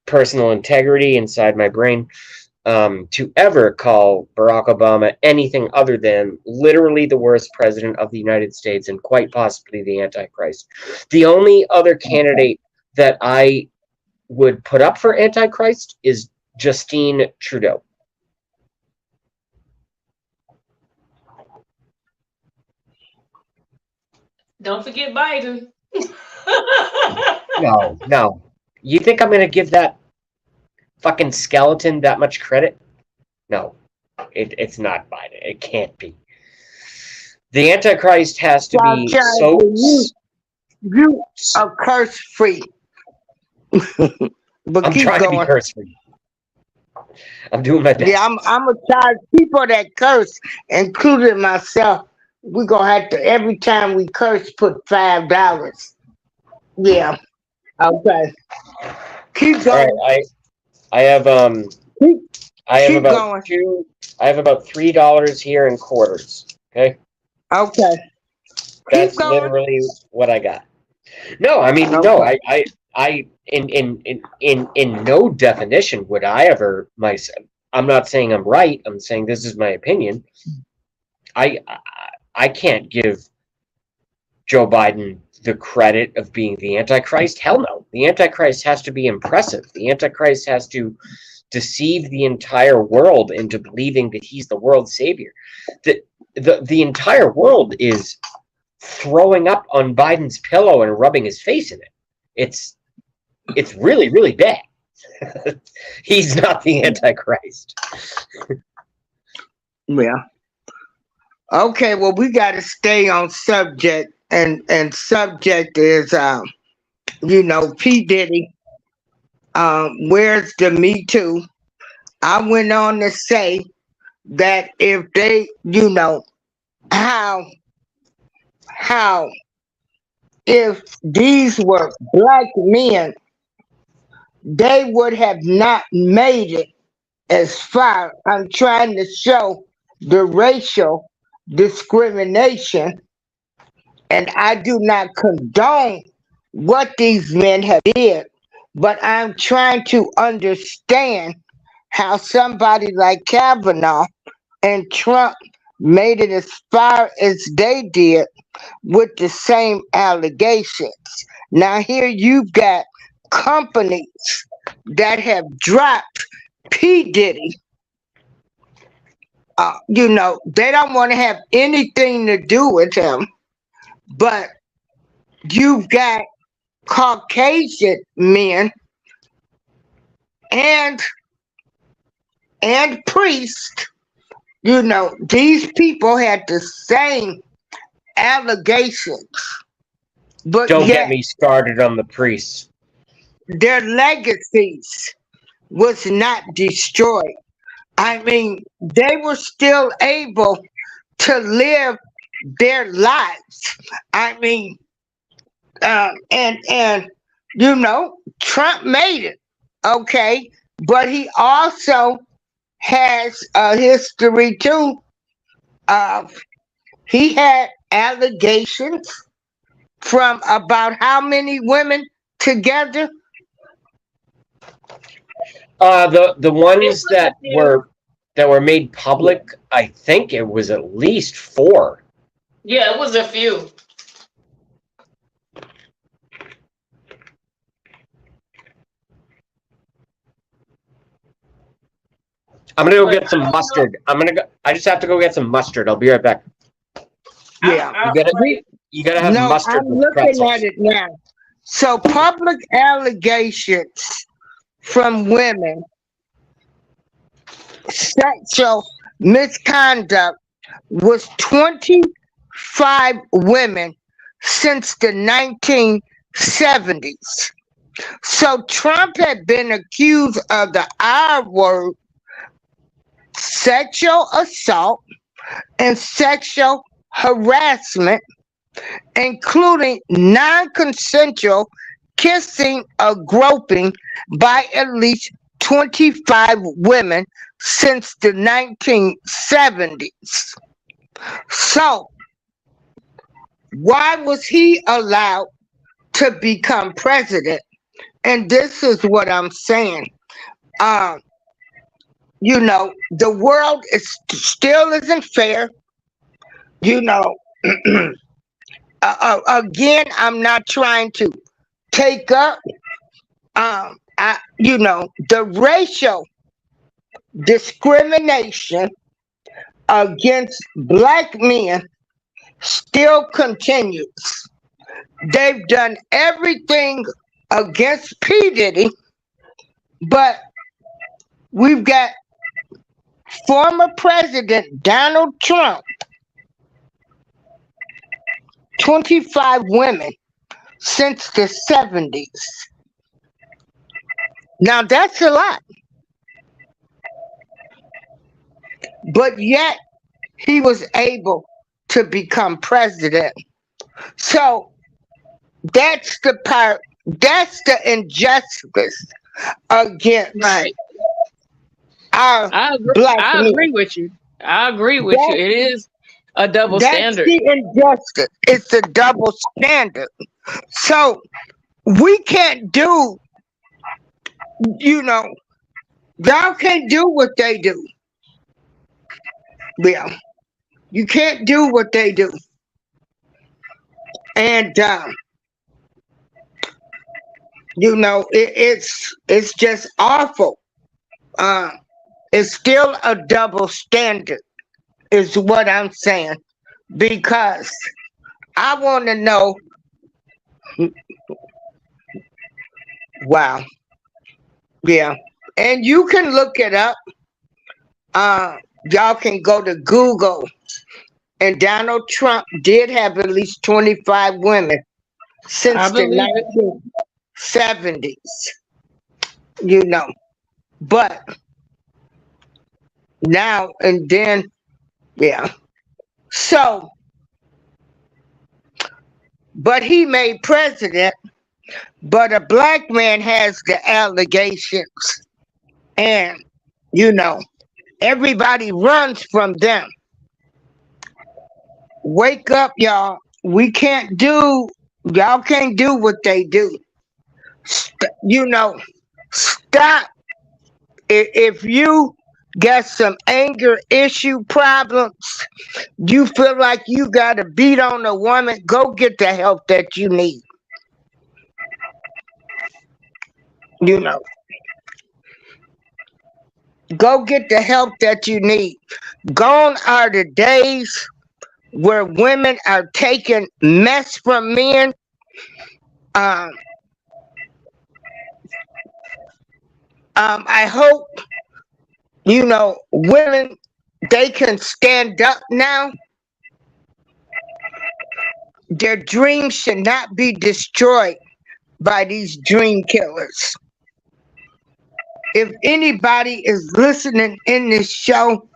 personal integrity inside my brain to ever call Barack Obama anything other than literally the worst president of the United States and quite possibly the Antichrist. The only other candidate that I would put up for Antichrist is Justine Trudeau. Don't forget Biden. No. You think I'm going to give that fucking skeleton that much credit? No, it's not Biden. It can't be. The Antichrist has to be so. You are curse free. But I'm keep trying to be going. curse free. I'm doing my best. Yeah, I'm gonna charge people that curse, including myself. We're gonna have to every time we curse put $5. Yeah. Okay. Keep All going. right, I have Keep, I have Keep about going. $3 here in quarters. Okay, Okay. Keep that's going. literally what I got. No, I mean, no, Okay. in no definition would I ever myself. I'm not saying I'm right. I'm saying this is my opinion. I can't give Joe Biden the credit of being the Antichrist. Hell no. The Antichrist has to be impressive. The Antichrist has to deceive the entire world into believing that he's the world's savior. The entire world is throwing up on Biden's pillow and rubbing his face in it. It's really, really bad. He's not the Antichrist. Yeah. Okay, well, we got to stay on subject, and subject is, P. Diddy. Where's the Me Too? I went on to say that if they, how if these were black men, they would have not made it as far. I'm trying to show the racial discrimination, and I do not condone what these men have did, but I'm trying to understand how somebody like Kavanaugh and Trump made it as far as they did with the same allegations. Now here you've got companies that have dropped P. Diddy. They don't want to have anything to do with him, but you've got Caucasian men and priests. These people had the same allegations, but Don't get yet me started on the priests. their legacies was not destroyed. I mean, they were still able to live their lives. I mean, and Trump made it, okay, but he also has a history too. He had allegations from about how many women together? The ones that were made public, I think it was at least 4. Yeah, it was a few. I'm gonna go get some mustard. I just have to go get some mustard. I'll be right back. Yeah. You gotta have No, mustard I'm with looking pretzels. at it now. So public allegations from women, sexual misconduct was 25 women since the 1970s. So Trump had been accused of the R word, sexual assault, and sexual harassment, including non-consensual kissing or groping by at least 25 women since the 1970s. So, why was he allowed to become president? And this is what I'm saying. The world still isn't fair. Again, I'm not trying to take up, the racial discrimination against black men still continues. They've done everything against P. Diddy, but we've got former President Donald Trump, 25 women since the 70s. Now that's a lot. But yet he was able to become president. So that's the part, that's the injustice against Right. our black I men. agree with you. I agree with you. That, It is a double that's standard. the injustice. It's a double standard. So we can't do, you know, y'all can't do what they do. Yeah, you can't do what they do. And it's just awful. Uh, it's still a double standard, is what I'm saying. Because I want to know. Wow, yeah, and you can look it up. Uh, y'all can go to Google, and Donald Trump did have at least 25 women I since the believe it. 1970s. You know, but now and then, yeah. So, but he made president. But a black man has the allegations, and you know, everybody runs from them. Wake up, y'all. We can't do, y'all can't do what they do. You know, stop. If you got some anger issue problems, you feel like you got to beat on a woman, go get the help that you need. You know, go get the help that you need. Gone are the days where women are taking mess from men. Um, I hope, women, they can stand up now. Their dreams should not be destroyed by these dream killers. If anybody is listening in this show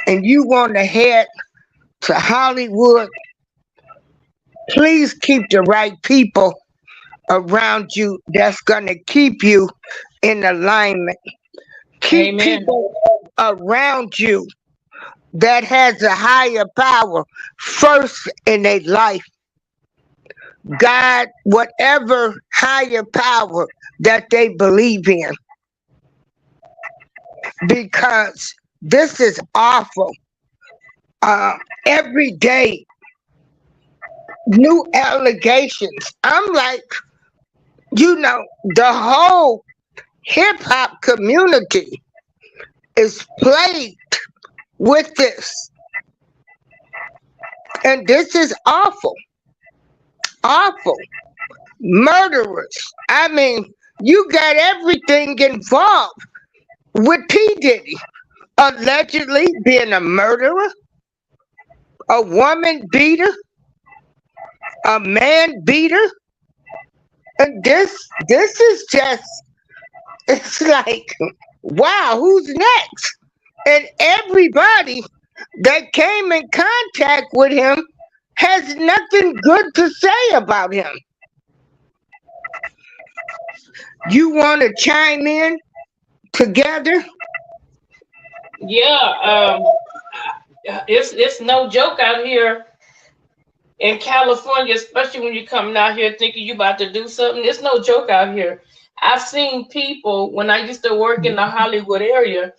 and you want to head to Hollywood, please keep the right people around you that's going to keep you in alignment. Keep Amen. people around you that has a higher power first in their life. God, whatever higher power that they believe in, because this is awful. Uh, every day, new allegations. I'm like, the whole hip hop community is plagued with this. And this is awful. Awful. Murderers. I mean, you got everything involved with P. Diddy. Allegedly being a murderer, a woman beater, a man beater. And this is just, it's like, wow, who's next? And everybody that came in contact with him has nothing good to say about him. You want to chime in together? Yeah, it's no joke out here in California, especially when you're coming out here thinking you about to do something. It's no joke out here. I've seen people when I used to work in the Hollywood area.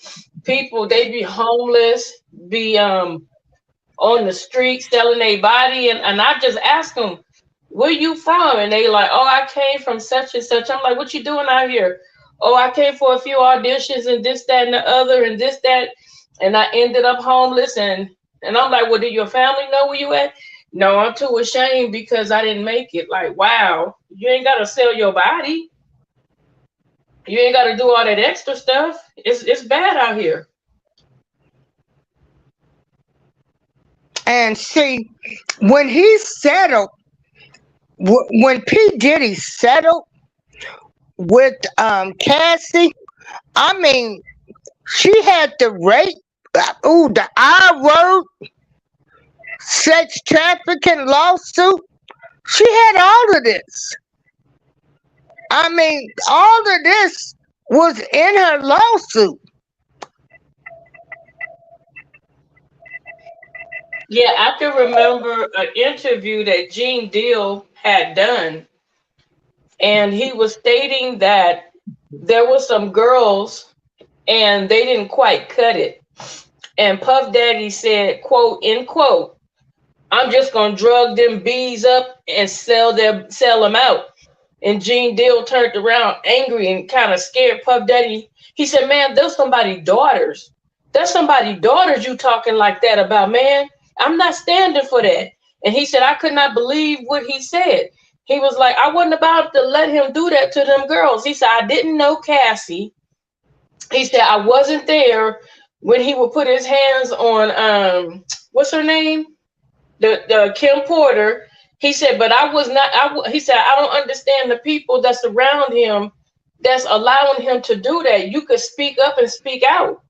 People they be homeless, be on the street selling their body, and I just ask them, "Where you from?" And they like, "Oh, I came from such and such." I'm like, "What you doing out here?" "Oh, I came for a few auditions and this, that, and the other, and this, that, and I ended up homeless." And I'm like, "Well, did your family know where you at?" "No, I'm too ashamed because I didn't make it." Like, wow, you ain't gotta sell your body. You ain't gotta do all that extra stuff. It's bad out here. And see, when he settled, when P. Diddy settled with Cassie, I mean, she had the rape, the I word, sex trafficking lawsuit. She had all of this. I mean, all of this was in her lawsuit. Yeah, I can remember an interview that Gene Deal had done, and he was stating that there were some girls and they didn't quite cut it. And Puff Daddy said, quote, end quote, I'm just gonna drug them bees up and sell them out. And Gene Deal turned around angry and kind of scared Puff Daddy. He said, man, those somebody's daughters. That's somebody's daughters you talking like that about, man. I'm not standing for that. And he said, I could not believe what he said. He was like, I wasn't about to let him do that to them girls. He said, I didn't know Cassie. He said, I wasn't there when he would put his hands on what's her name? The Kim Porter. He said, but I was not. He said, I don't understand the people that's around him that's allowing him to do that. You could speak up and speak out,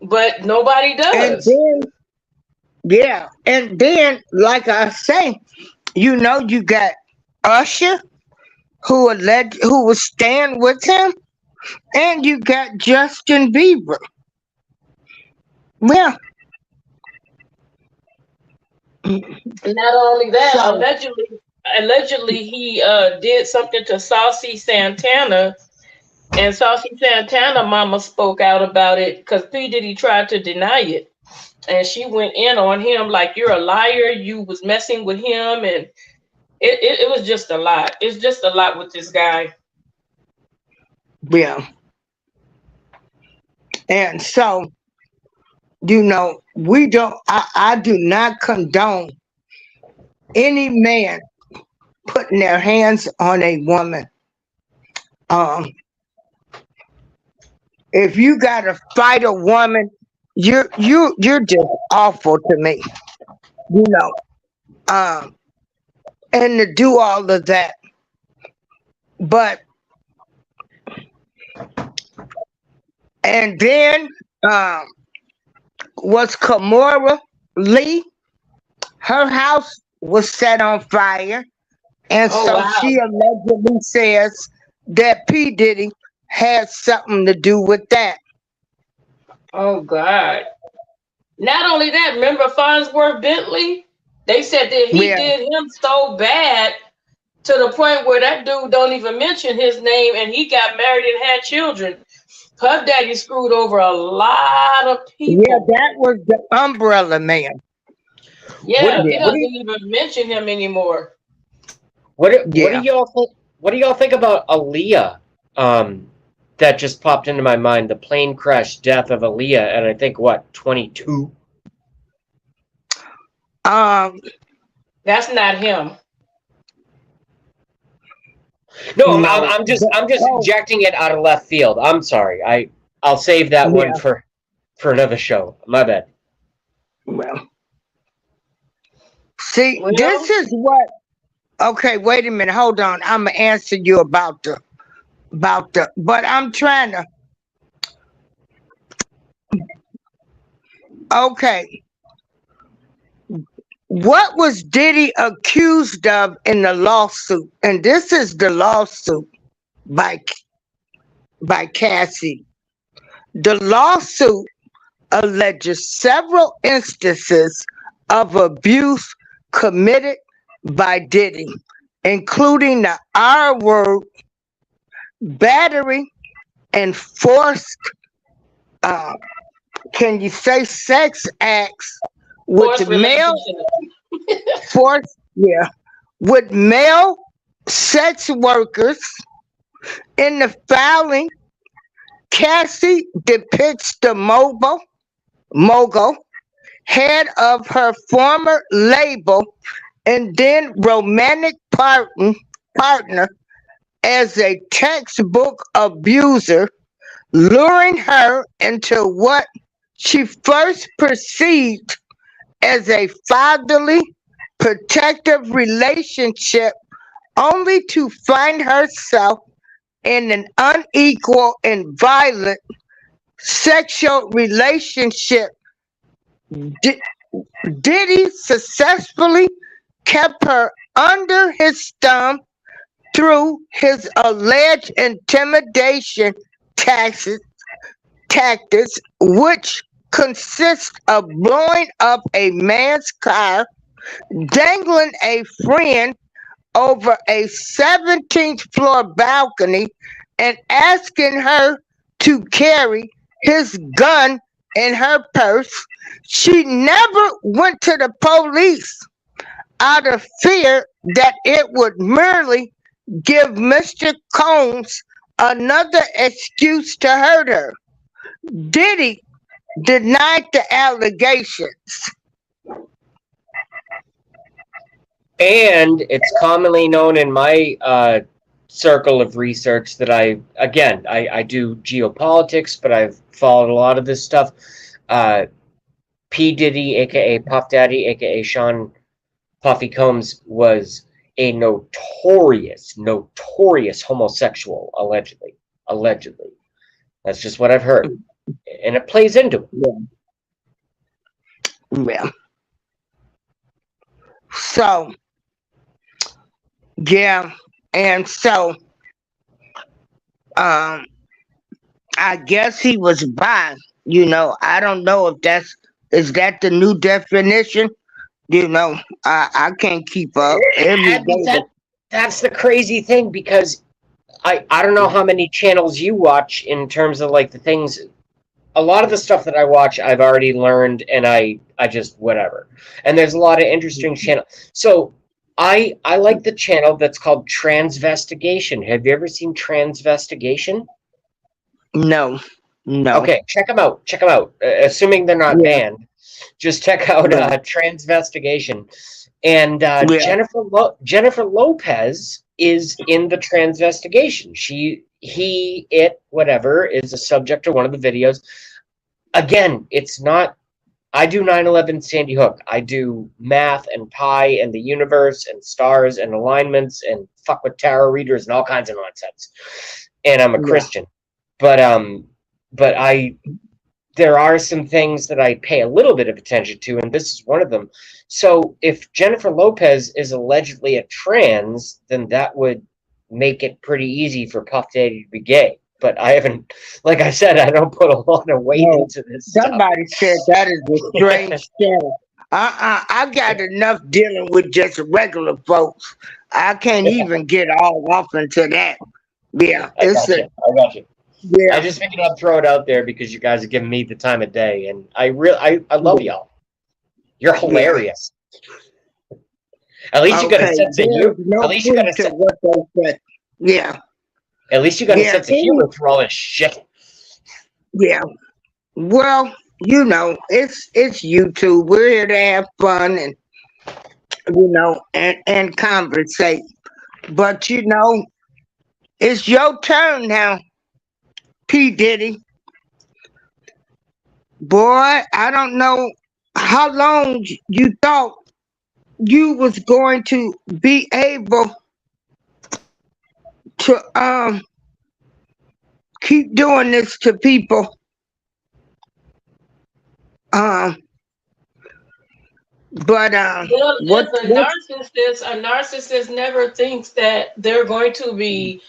but nobody And does. then, yeah, and then, like I say, you know, you got Usher, who was staying with him, and you got Justin Bieber. Well, Not only that, so allegedly he did something to Saucy Santana, and Saucy Santana mama spoke out about it because P Diddy tried to deny it, and she went in on him like, you're a liar, you was messing with him, and it was just a lot. It's just a lot with this guy. yeah, and so you know, we don't. I do not condone any man putting their hands on a woman. Um, if you gotta fight a woman, you're just awful to me. You know, um, and to do all of that, but and then um, was Kamora Lee? Her house was set on fire, and Oh so wow. she allegedly says that P Diddy had something to do with that. Oh God. Not only that, remember Farnsworth Bentley? They said that he Yeah, did him so bad to the point where that dude don't even mention his name, and he got married and had children. Puff Daddy screwed over a lot of yeah, people. that was the umbrella man. Yeah, he Yeah, What do doesn't you even mention him anymore. what do yeah. y'all think? What do y'all think about Aaliyah? That just popped into my mind. The plane crash death of Aaliyah, and I think what 22. Um, That's not him. No, no, I'm just oh, injecting it out of left field. I'm sorry. I'll save that one yeah. for another show. My bad. Well, see, this Well, is what. Okay, wait a minute. Hold on. I'm gonna answer you about the. But I'm trying to. Okay, what was Diddy accused of in the lawsuit? And this is the lawsuit by by Cassie. The lawsuit alleges several instances of abuse committed by Diddy, including the R word, battery, and forced, uh, can you say sex acts with forced male relationship. force, yeah, with male sex workers. In the filing, Cassie depicts the mogul, head of her former label and then romantic partner, as a textbook abuser, luring her into what she first perceived as a fatherly, protective relationship, only to find herself in an unequal and violent sexual relationship. Di- Diddy successfully kept her under his thumb through his alleged intimidation tactics, tactics which consists of blowing up a man's car, dangling a friend over a 17th floor balcony, and asking her to carry his gun in her purse. She never went to the police out of fear that it would merely give Mr. Combs another excuse to hurt her. Diddy denied the allegations. And it's commonly known in my circle of research that I do geopolitics, but I've followed a lot of this stuff. P. Diddy, aka Puff Daddy, aka Sean Puffy Combs, was a notorious homosexual, allegedly. Allegedly. That's just what I've heard. And it plays into it. Yeah. So, yeah, and so, I guess he was bi. I don't know if is that the new definition. I can't keep up. That's the crazy thing, because I don't know how many channels you watch in terms of like the things. A lot of the stuff that I watch, I've already learned, and I just whatever. And there's a lot of interesting channels. So I like the channel that's called Transvestigation. Have you ever seen Transvestigation? No. Okay, check them out. Assuming they're not banned, just check out Transvestigation. And Jennifer Lopez is in the Transvestigation. Whatever is the subject of one of the videos. Again, it's not. I do 9/11 Sandy Hook. I do math and pi and the universe and stars and alignments and fuck with tarot readers and all kinds of nonsense. And I'm a Christian, but there are some things that I pay a little bit of attention to, and this is one of them. So if Jennifer Lopez is allegedly a trans, then that would make it pretty easy for Puff Daddy to be gay. But I haven't, like I said, I don't put a lot of weight into this Somebody stuff. said that is a strange channel. I got enough dealing with just regular folks. I can't even get all off into that. Yeah, I got you. Yeah. I just figured I'd throw it out there because you guys are giving me the time of day, and I love y'all. You're hilarious. At least you got a sense of humor. At least you got a sense. Yeah. At least you got a sense of humor through all this shit. Yeah. Well, it's YouTube. We're here to have fun and and conversate. But it's your turn now, P. Diddy. Boy, I don't know how long you thought you was going to be able to keep doing this to people. But well, a narcissist never thinks that they're going to be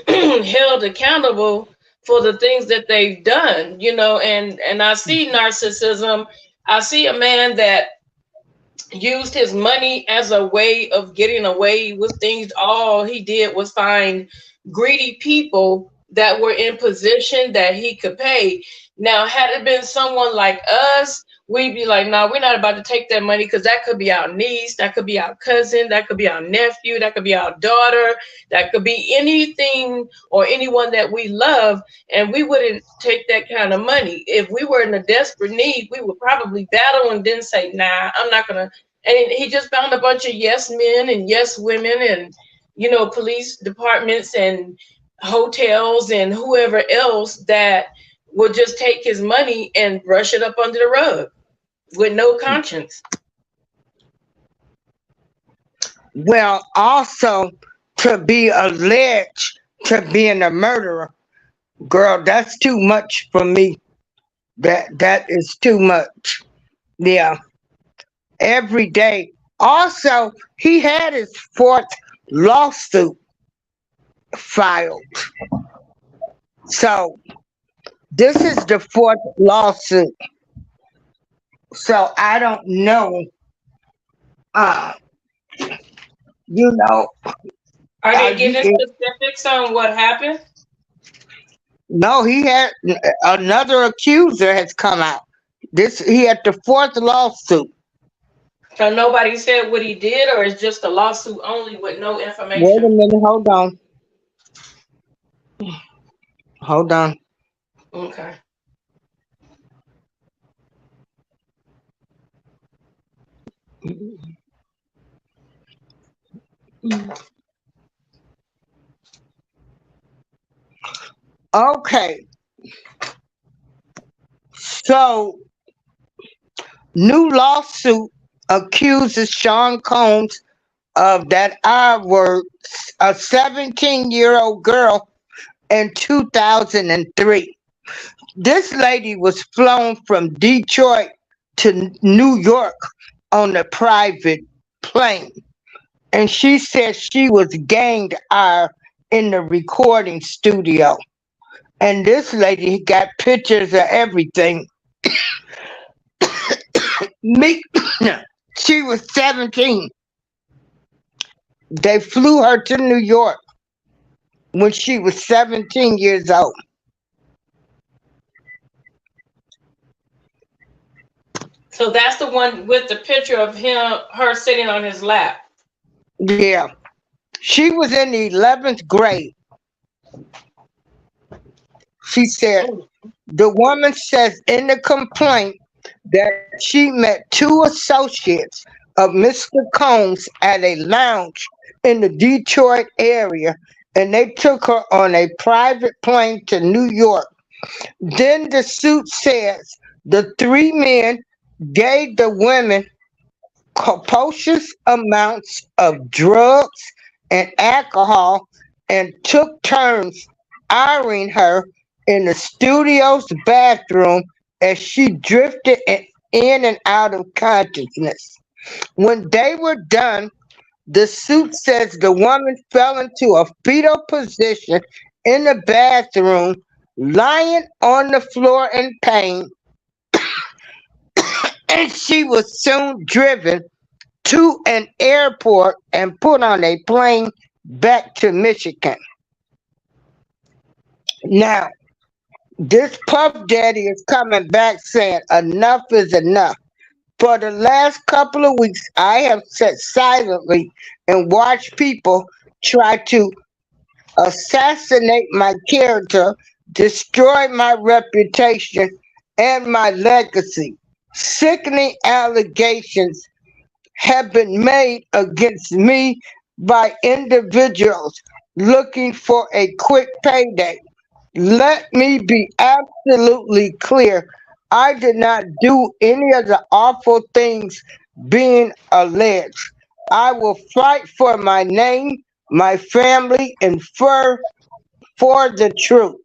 held accountable for the things that they've done, and I see narcissism. I see a man that used his money as a way of getting away with things. All he did was find greedy people that were in position that he could pay. Now, had it been someone like us, we'd be like, no, we're not about to take that money, because that could be our niece, that could be our cousin, that could be our nephew, that could be our daughter, that could be anything or anyone that we love, and we wouldn't take that kind of money. If we were in a desperate need, we would probably battle and then say, nah, I'm not going to. And he just found a bunch of yes men and yes women and, police departments and hotels and whoever else that would just take his money and brush it up under the rug with no conscience. Well, also to be alleged to being a murderer, girl, that's too much for me. That is too much. Yeah. Every day. Also, he had his 4th lawsuit filed. So this is the 4th lawsuit. So I don't know. Uh, you know, Are they giving you, specifics on what happened? no, he had another accuser has come out. This he had the fourth lawsuit. So nobody said what he did, or it's just a lawsuit only with no Wait a information? minute, hold on. Okay. Okay, so new lawsuit accuses Sean Combs of that I word, a 17-year-old girl in 2003. This lady was flown from Detroit to New York on a private plane. And she said she was ganged in the recording studio. And this lady got pictures of everything. Me, she was 17. They flew her to New York when she was 17 years old. So that's the one with the picture of her sitting on his lap. Yeah. She was in the 11th grade. She said, Oh. the woman says in the complaint that she met two associates of Mr. Combs at a lounge in the Detroit area and they took her on a private plane to New York. Then the suit says the three men gave the women copious amounts of drugs and alcohol and took turns eyeing her in the studio's bathroom as she drifted in and out of consciousness. When they were done, the suit says the woman fell into a fetal position in the bathroom, lying on the floor in pain, and she was soon driven to an airport and put on a plane back to Michigan. Now, this Puff Daddy is coming back saying enough is enough. For the last couple of weeks, I have sat silently and watched people try to assassinate my character, destroy my reputation, and my legacy. Sickening allegations have been made against me by individuals looking for a quick payday. Let me be absolutely clear. I did not do any of the awful things being alleged. I will fight for my name, my family, and for the truth.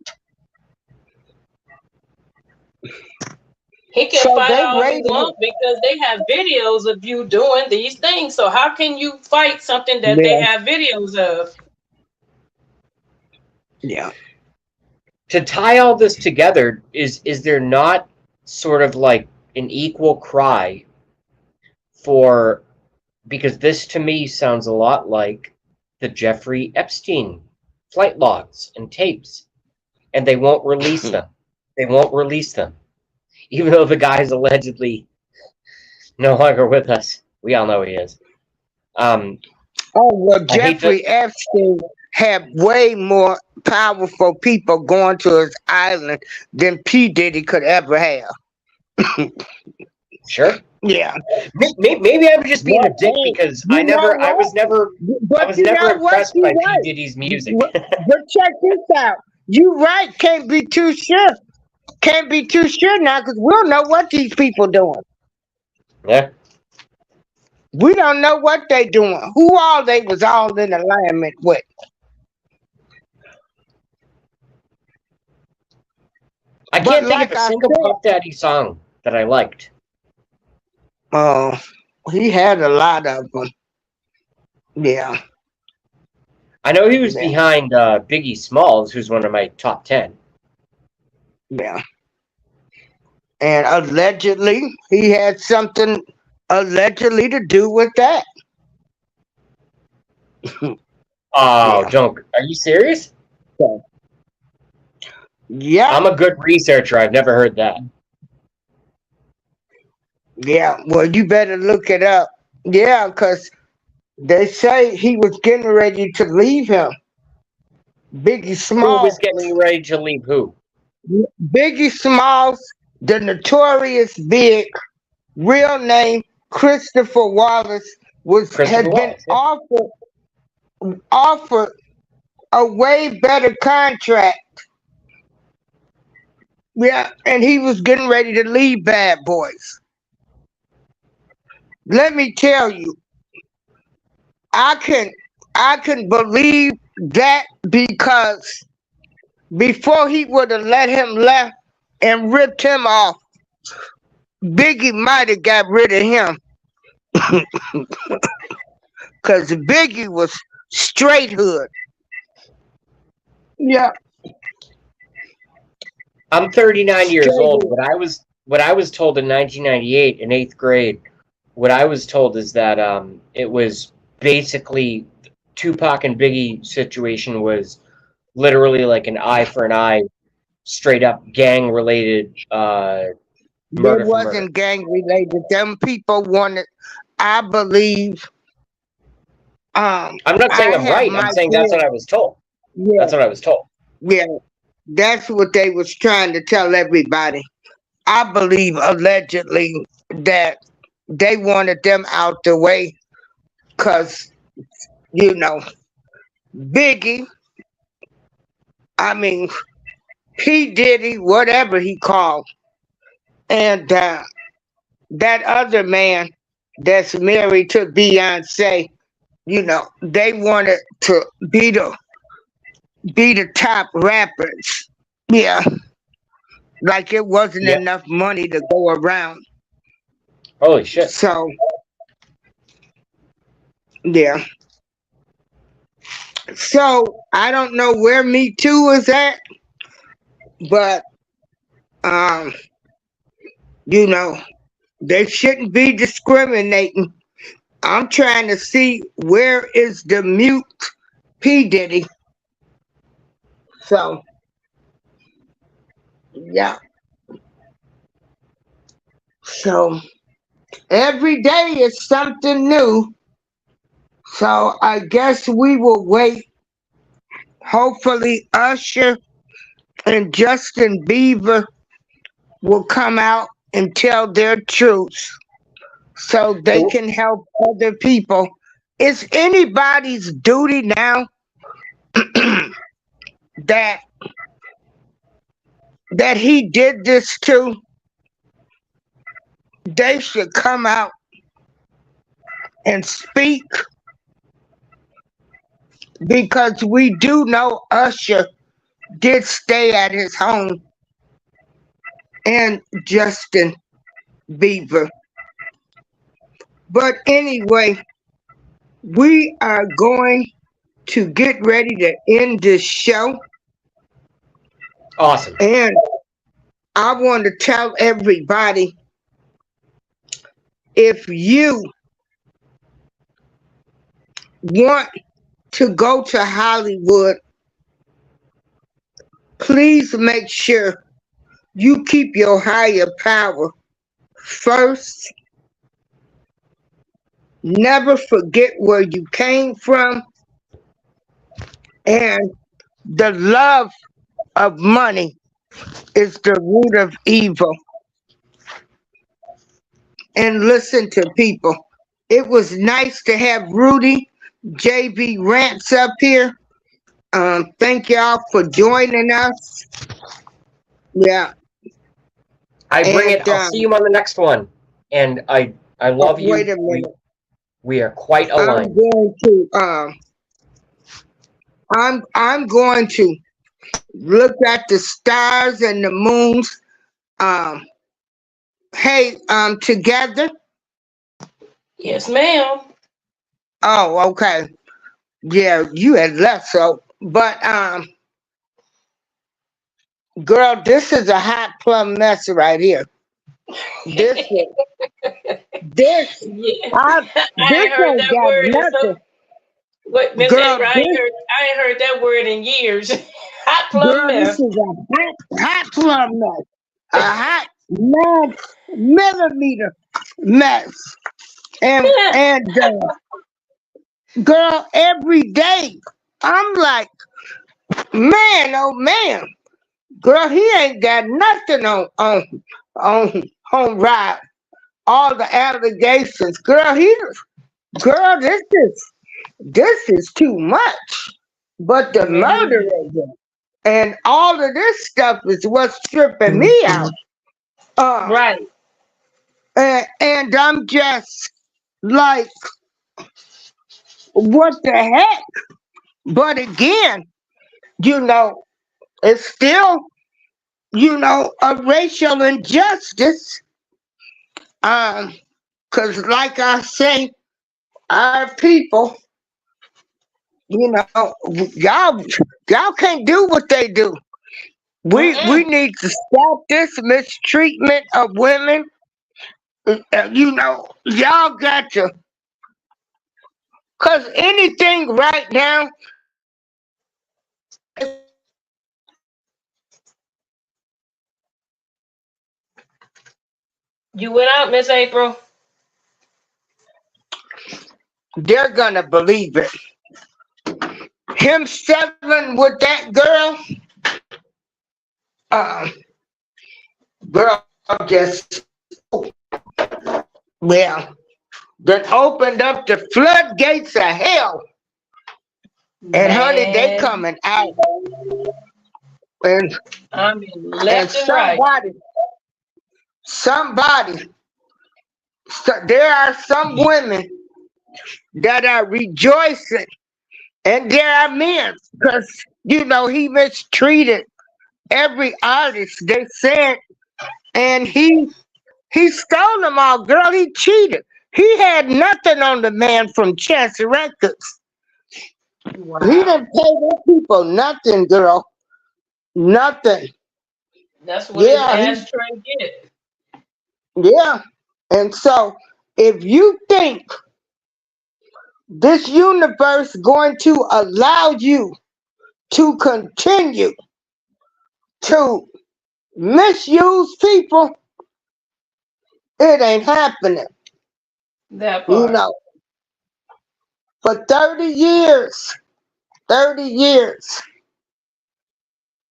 He can So fight they all he raided him. wants because they have videos of you doing these things. So how can you fight something that they Yeah, have videos of? yeah. To tie all this together, is there not sort of like an equal cry for, because this to me sounds a lot like the Jeffrey Epstein flight logs and tapes, and they won't release them. They won't release them, even though the guy is allegedly no longer with us. We all know he is. Oh, well, I hate that. Jeffrey Epstein had way more powerful people going to his island than P. Diddy could ever have. Sure. Yeah. Maybe I'm just being But a dick hey, because you know what? I But was you never know what? impressed You're by P right. Diddy's music. But check this out. You right. Can't be too sure. Can't be too sure now because we don't know what these people doing. Yeah. We don't know what they doing. Who all they was all in alignment with. I But can't think of like a I single said, Puff Daddy song that I liked. uh, he had a lot of them. Yeah, I know he was yeah, behind Biggie Smalls, who's one of my top 10. yeah. and allegedly he had something allegedly to do with that. Oh, Yeah. don't. Are you serious? So, yeah. I'm a good researcher. I've never heard that. Yeah. Well, you better look it up. Yeah, because they say he was getting ready to leave him. Biggie Who was Smalls. getting ready to leave who? Biggie Smalls, the notorious Big, real name Christopher Wallace, has Christopher been Wallace. Yeah. offered a way better contract. Yeah, and he was getting ready to leave Bad Boys. Let me tell you, I can I can believe that because before he would have let him left and ripped him off, Biggie might have got rid of him. Cause Biggie was straight hood. Yeah, I'm 39 years straight old. hood. What I was told in 1998 in 8th grade, what I was told is that it was basically Tupac and Biggie situation was literally like an eye for an eye, straight up gang related It murder for murder. wasn't gang related. Them people wanted, I believe, I'm not saying I I'm have right. I'm my saying that's what theory. I was told. Yeah, That's what I was told. yeah. That's what they was trying to tell everybody. I believe allegedly that they wanted them out the way because, you know, Biggie, I mean, P. Diddy, whatever he called, and that other man that's married to Beyonce, they wanted to be the top rappers. Yeah, like it wasn't Yeah. enough money to go around. Holy shit. So yeah. So I don't know where Me Too is at, but um, you know, they shouldn't be discriminating. I'm trying to see where is the mute P. Diddy. So yeah. So every day is something new. So I guess we will wait. Hopefully Usher and Justin Bieber will come out and tell their truths so they So can help other people. It's anybody's duty now that he did this to. They should come out and speak because we do know Usher did stay at his home and Justin Bieber. But anyway, we are going to get ready to end this show. awesome. And I want to tell everybody, if you want to go to Hollywood, please make sure you keep your higher power first. Never forget where you came from. And the love of money is the root of evil. And listen to people. It was nice to have Rudy JB Rants up here. Thank y'all for joining us. Yeah. I bring it. And I'll see you on the next one. And I love wait you. a minute. We are quite I'm aligned. going to I'm going to look at the stars and the moons. Um hey, together. Yes, ma'am. Oh, okay. Yeah, you had left, so but girl, this is a hot plum mess right here. This is this. Yeah. I I this ain't heard ain't that got word in nothing, some what Miss girl. April, This I ain't heard that word in years. Hot plum girl. This mess. is a hot plum mess. A hot 9 millimeter mess. And girl, every day I'm like, man, oh man, girl, he ain't got nothing on ride. All the allegations, girl. Girl, this is too much. But the murder Man. of them and all of this stuff is what's tripping me out. Uh, Right. and I'm just like, what the heck? But again, you know, it's still, a racial injustice. Um, cause like I say, our people, y'all can't do what they do. We Mm-mm. need to stop this mistreatment of women. Y'all got to, cause anything right now, You went out, Miss April. they're gonna believe it. Him settling with that girl, uh, girl just well, that opened up the floodgates of hell. And honey, they Man. coming out, and I mean and left and right. somebody, there are some women that are rejoicing, and there are men, because he mistreated every artist they said, and he stole them all, girl. He cheated. He had nothing on the man from Chess Records. He Wow. didn't pay them people nothing, girl. Nothing. That's what his Yeah, ashtray get. yeah. And so, if you think this universe going to allow you to continue to misuse people, it ain't happening. That You part. know, for 30 years,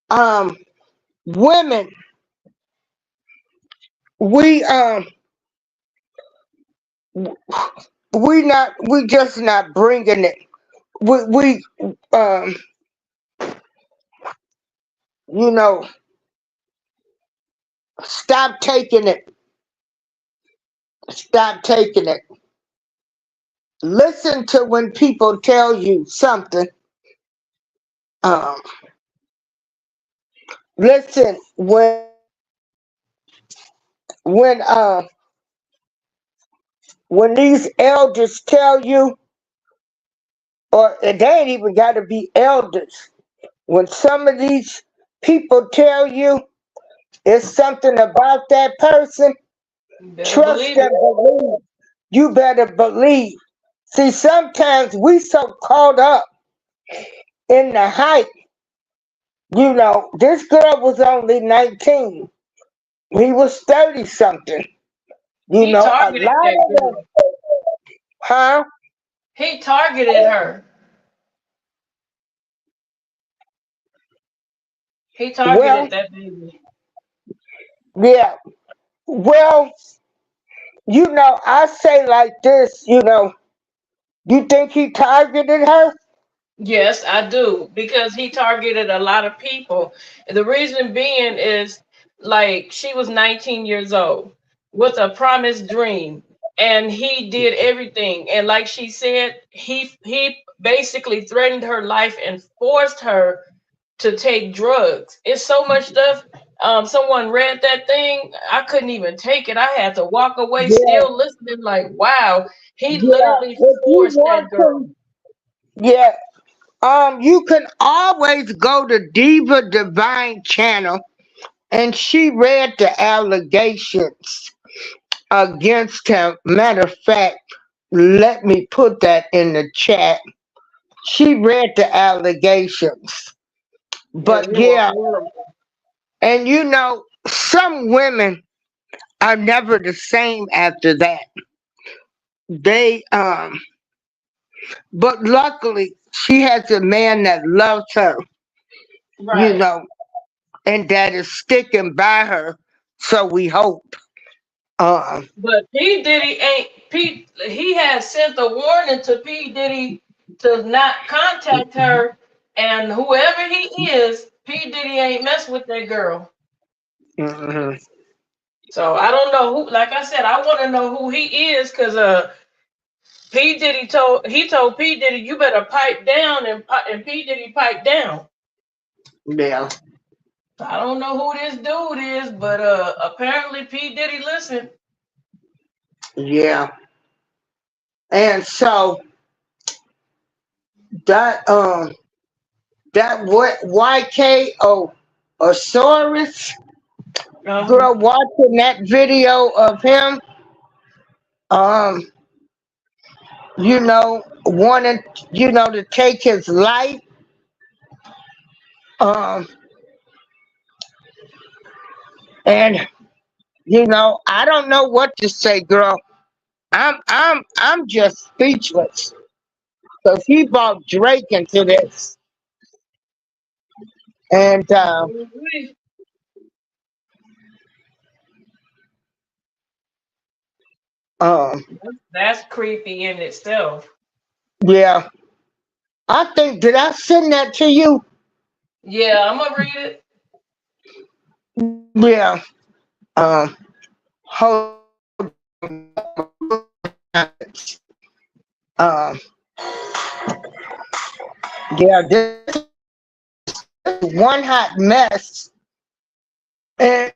um, women, we we just not bringing it. We um, you know, stop taking it. Stop taking it. Listen to when people tell you something. Um, listen when uh when these elders tell you, or they ain't even got to be elders. When some of these people tell you it's something about that person, You better trust believe and it. believe. You better believe. See, sometimes we so caught up in the hype. This girl was only 19. He was 30 something. He A targeted lot that of them, girl. huh? He targeted her. He Well, targeted that baby. yeah. Well, I say like this, you think he targeted her? Yes, I do, because he targeted a lot of people. The reason being is like she was 19 years old with a promised dream, and he did everything. And like she said, he basically threatened her life and forced her to take drugs. It's so much stuff. Someone read that thing. I couldn't even take it. I had to walk away, Yeah, still listening. Like, wow, he yeah. literally If you forced that want girl. to, yeah. You can always go to Diva Divine channel, and she read the allegations. against him. Matter of fact, let me put that in the chat. She read the allegations. Yeah, But it was yeah, horrible. and some women are never the same after that. They but luckily she has a man that loves her, you Right. know, and that is sticking by her. So we hope. Um But P Diddy ain't P. He had sent a warning to P Diddy to not contact her, and whoever he is, P Diddy ain't mess with that girl. mhm. So I don't know who. Like I said, I want to know who he is, because P Diddy told P Diddy, you better pipe down, and P Diddy piped down. Yeah, I don't know who this dude is, but apparently P Diddy listened. yeah. And so that what YKO Osaurus Uh-huh. girl watching that video of him, um, wanting, to take his life. Um, and I don't know what to say, girl. I'm just speechless. Cause he brought Drake into this, and Ooh-wee. um, That's creepy in itself. yeah. I think did I send that to you? Yeah, I'm gonna read it. Yeah. Um, hold um, yeah. This is one hot mess, and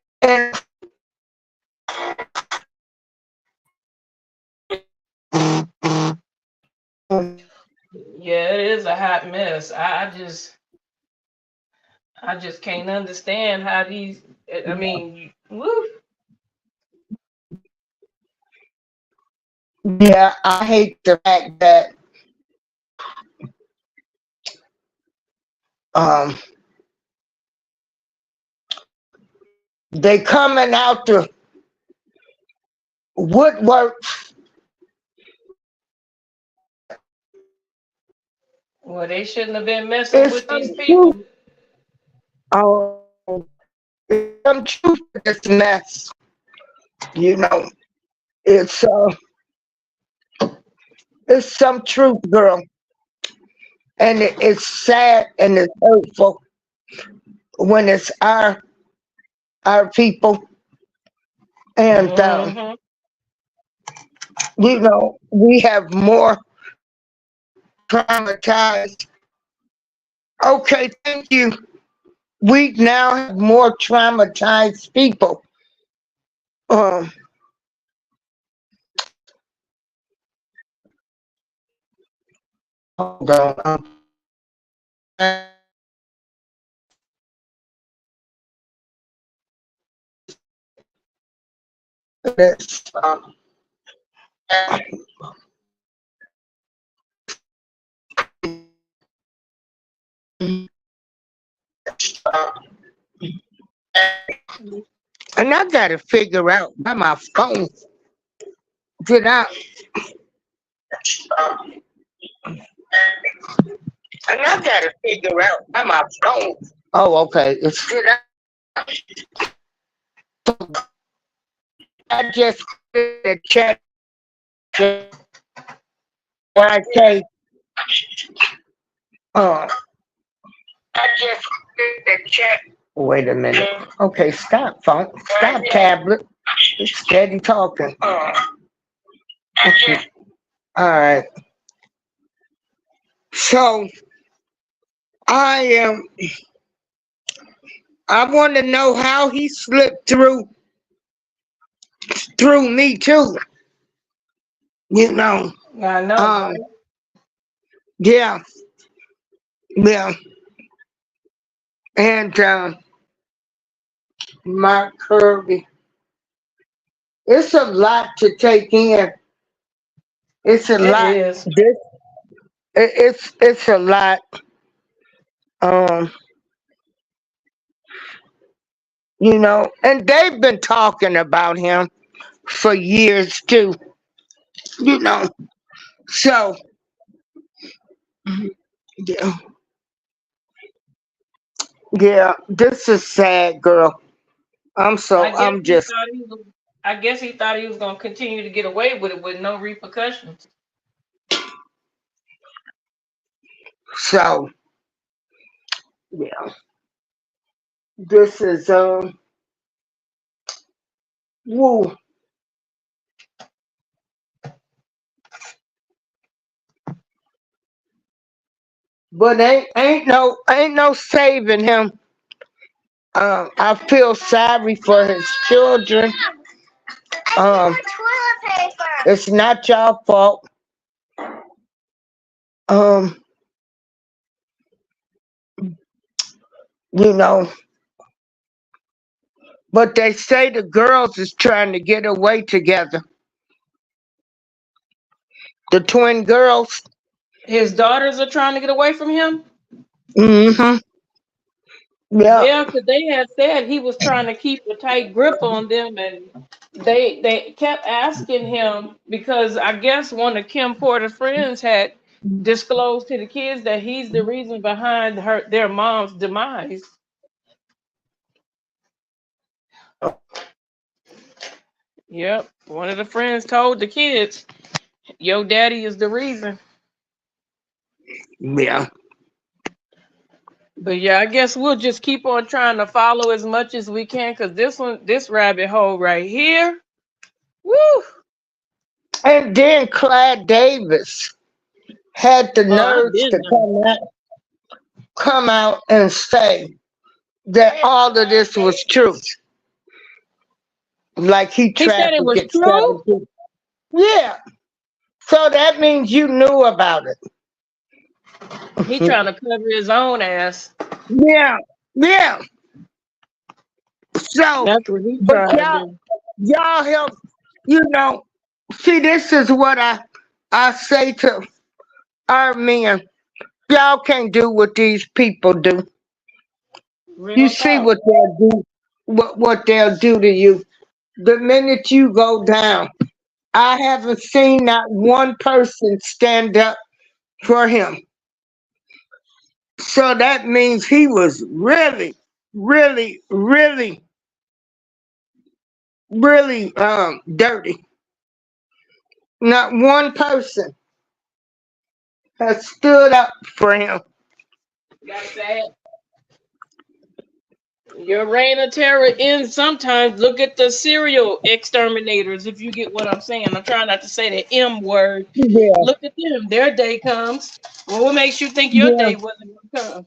Yeah, it is a hot mess. I just can't understand how these. I mean, woo. yeah, I hate the fact that um they coming out the woodwork. Well, they shouldn't have been messing It's with these some truth. people. It's some truth to this mess. You know, it's uh, it's some truth, girl, and it's sad and it's hurtful when it's our people, and Hmm. we have more traumatized. Okay, thank you. We now have more traumatized people. Um, hold on. Let's, and I gotta figure out by my phone. Did I? And I gotta figure out by my phone. Oh, okay. I just did a check. When I say, uh, I just did a check. Wait a minute. Okay, stop, phone. Stop, tablet. It's steady talking. Okay. All right. So I am. I want to know how he slipped through me too. You know. I know, Um. right? Yeah. Yeah. And Mark Kirby. It's a lot to take in. It's a It lot. is. It's a lot. Um, and they've been talking about him for years too. You know, so yeah, yeah. This is sad, girl. I guess I'm he just thought he was. I guess he thought he was gonna continue to get away with it with no repercussions. so yeah. This is woo. But ain't no saving him. I feel sorry for his children. It's not your fault. Um, you know, but they say the girls is trying to get away together. The twin girls. His daughters are trying to get away from him. Mm-hmm. Yeah. Yeah, because they had said he was trying to keep a tight grip on them, and they kept asking him because I guess one of Kim Porter's friends had disclosed to the kids that he's the reason behind their mom's demise. Yep, one of the friends told the kids, "Your daddy is the reason." Yeah. But yeah, I guess we'll just keep on trying to follow as much as we can because this rabbit hole right here, woo! And then Clyde Davis had the Oh, I've nerves been to there. come out and say that all of this was true. Like he He said it was trafficked true. 17. Yeah. So that means you knew about it. He trying to cover his own ass. Yeah. Yeah. So, That's what he but trying to do. y'all help, you know, see, this is what I say to our men. Y'all can't do what these people do. You Real see talk. what they'll do, what they'll do to you. The minute you go down, I haven't seen not one person stand up for him. So that means he was really, really, really, really dirty. Not one person has stood up for him. That's sad. Your reign of terror ends sometimes. Look at the serial exterminators, if you get what I'm saying. I'm trying not to say the M word. Yeah, Look at them. Their day comes. Well, what makes you think your yeah. day wasn't going to come?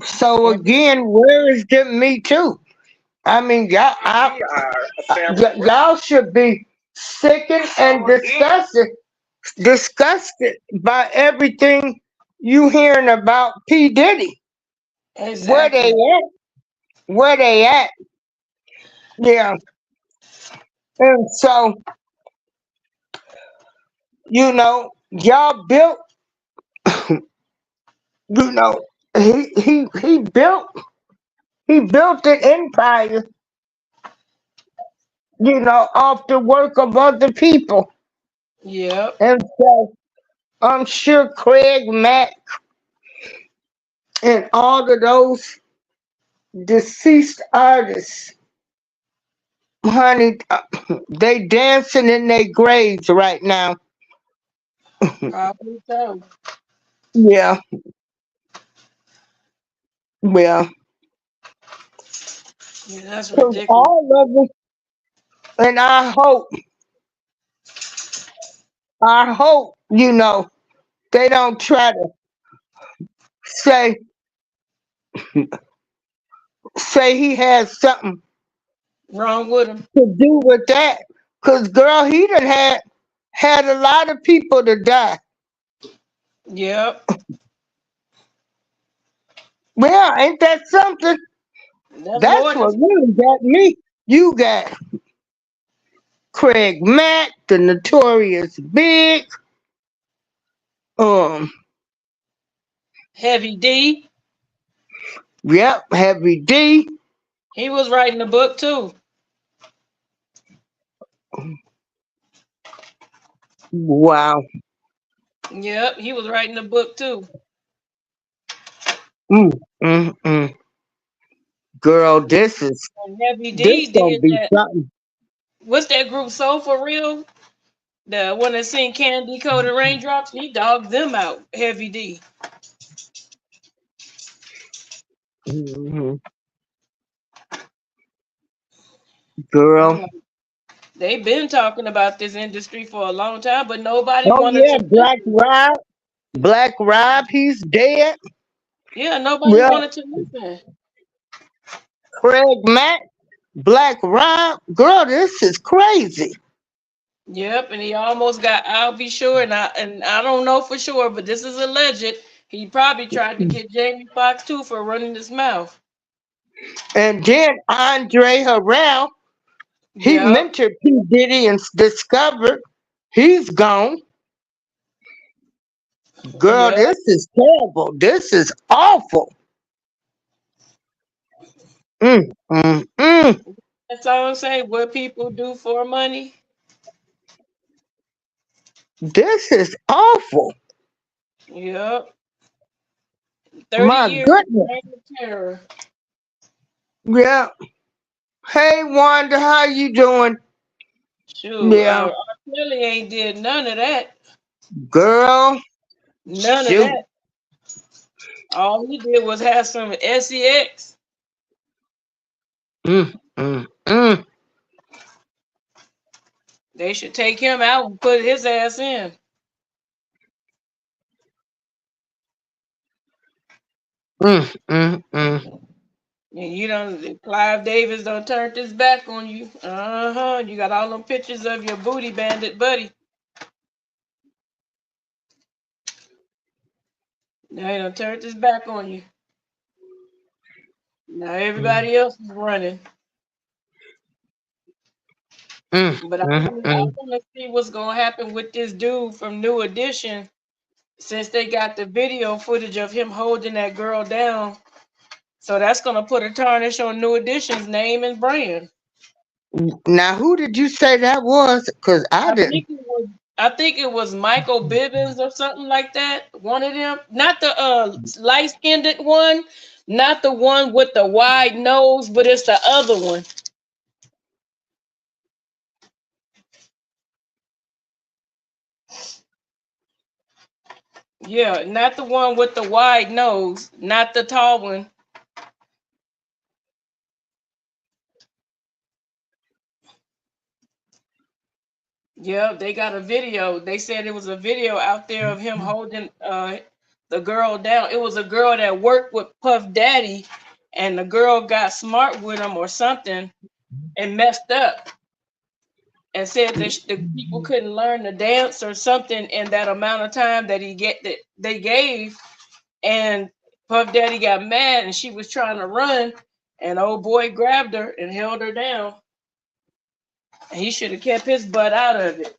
So Every, again, where is the Me Too? I mean, y'all should be sickened and disgusted by everything you hearing about P Diddy. Where they exactly. at? Where they at? Yeah. And so, y'all built, you know, he built an empire, off the work of other people. Yep. And so I'm sure Craig Mack and all of those deceased artists, honey, they dancing in their graves right now. Probably so. Yeah, yeah. Yeah, that's 'Cause ridiculous. all of them, and I hope, they don't try to say say he has something Wrong with him. to do with that. Cause girl, he done had a lot of people to die. Yep. Well, ain't that something? That's That's more than what really got me. You got Craig Mack, the Notorious Big, um, Heavy D. yep, Heavy D. He was writing the book too. Wow. Yep, he was writing the book too. Mm, mm. Girl, And Heavy this D gonna did be that. something. What's that group Soul for Real? The one that sing Candy Coated Raindrops, he dogged them out. Heavy D. Hmm. I'm Girl. like, they've been talking about this industry for a long time, but nobody Oh wanted yeah, to listen. Black Rob, he's dead. Yeah, nobody Yeah, wanted to listen. Craig Mack, Black Rob. Girl, this is crazy. Yep, and he almost got. I'll be sure, and I don't know for sure, but this is alleged. He probably tried to get Jamie Foxx too for running his mouth. And then Andre Harrell, he Yep, mentored P. Diddy and discovered he's gone. Girl, yep. this is terrible. This is awful. Mm, mm, mm. That's all I'm saying. What people do for money. This is awful. Yep. 30 My years of goodness. reign of terror. Yeah. Hey Wanda, how you doing? Shoot, Yeah. R. Kelly ain't did none of that. Girl, None of shoot. that. All he did was have some sex. Mm, mm, mm. They should take him out and put his ass in. Mm, mm, mm. And you don't, Clive Davis don't turn his back on you. You got all them pictures of your booty bandit buddy. Now he done turned his back on you. Now Mm, everybody else is running. mm, But mm, I mm. want to see what's gonna happen with this dude from New Edition, since they got the video footage of him holding that girl down. So that's gonna put a tarnish on New Edition's name and brand. Now, who did you say that was? Because I I didn't. think it was I think it was Michael Bibbins or something like that. One of them, not the light skinned one, not the one with the wide nose, but it's the other one. Yeah, not the one with the wide nose, not the tall one. Yeah, they got a video. They said it was a video out there of him holding the girl down. It was a girl that worked with Puff Daddy, and the girl got smart with him or something and messed up and said that the people couldn't learn to dance or something in that amount of time that they gave. And Puff Daddy got mad, and she was trying to run, and old boy grabbed her and held her down. And he should have kept his butt out of it.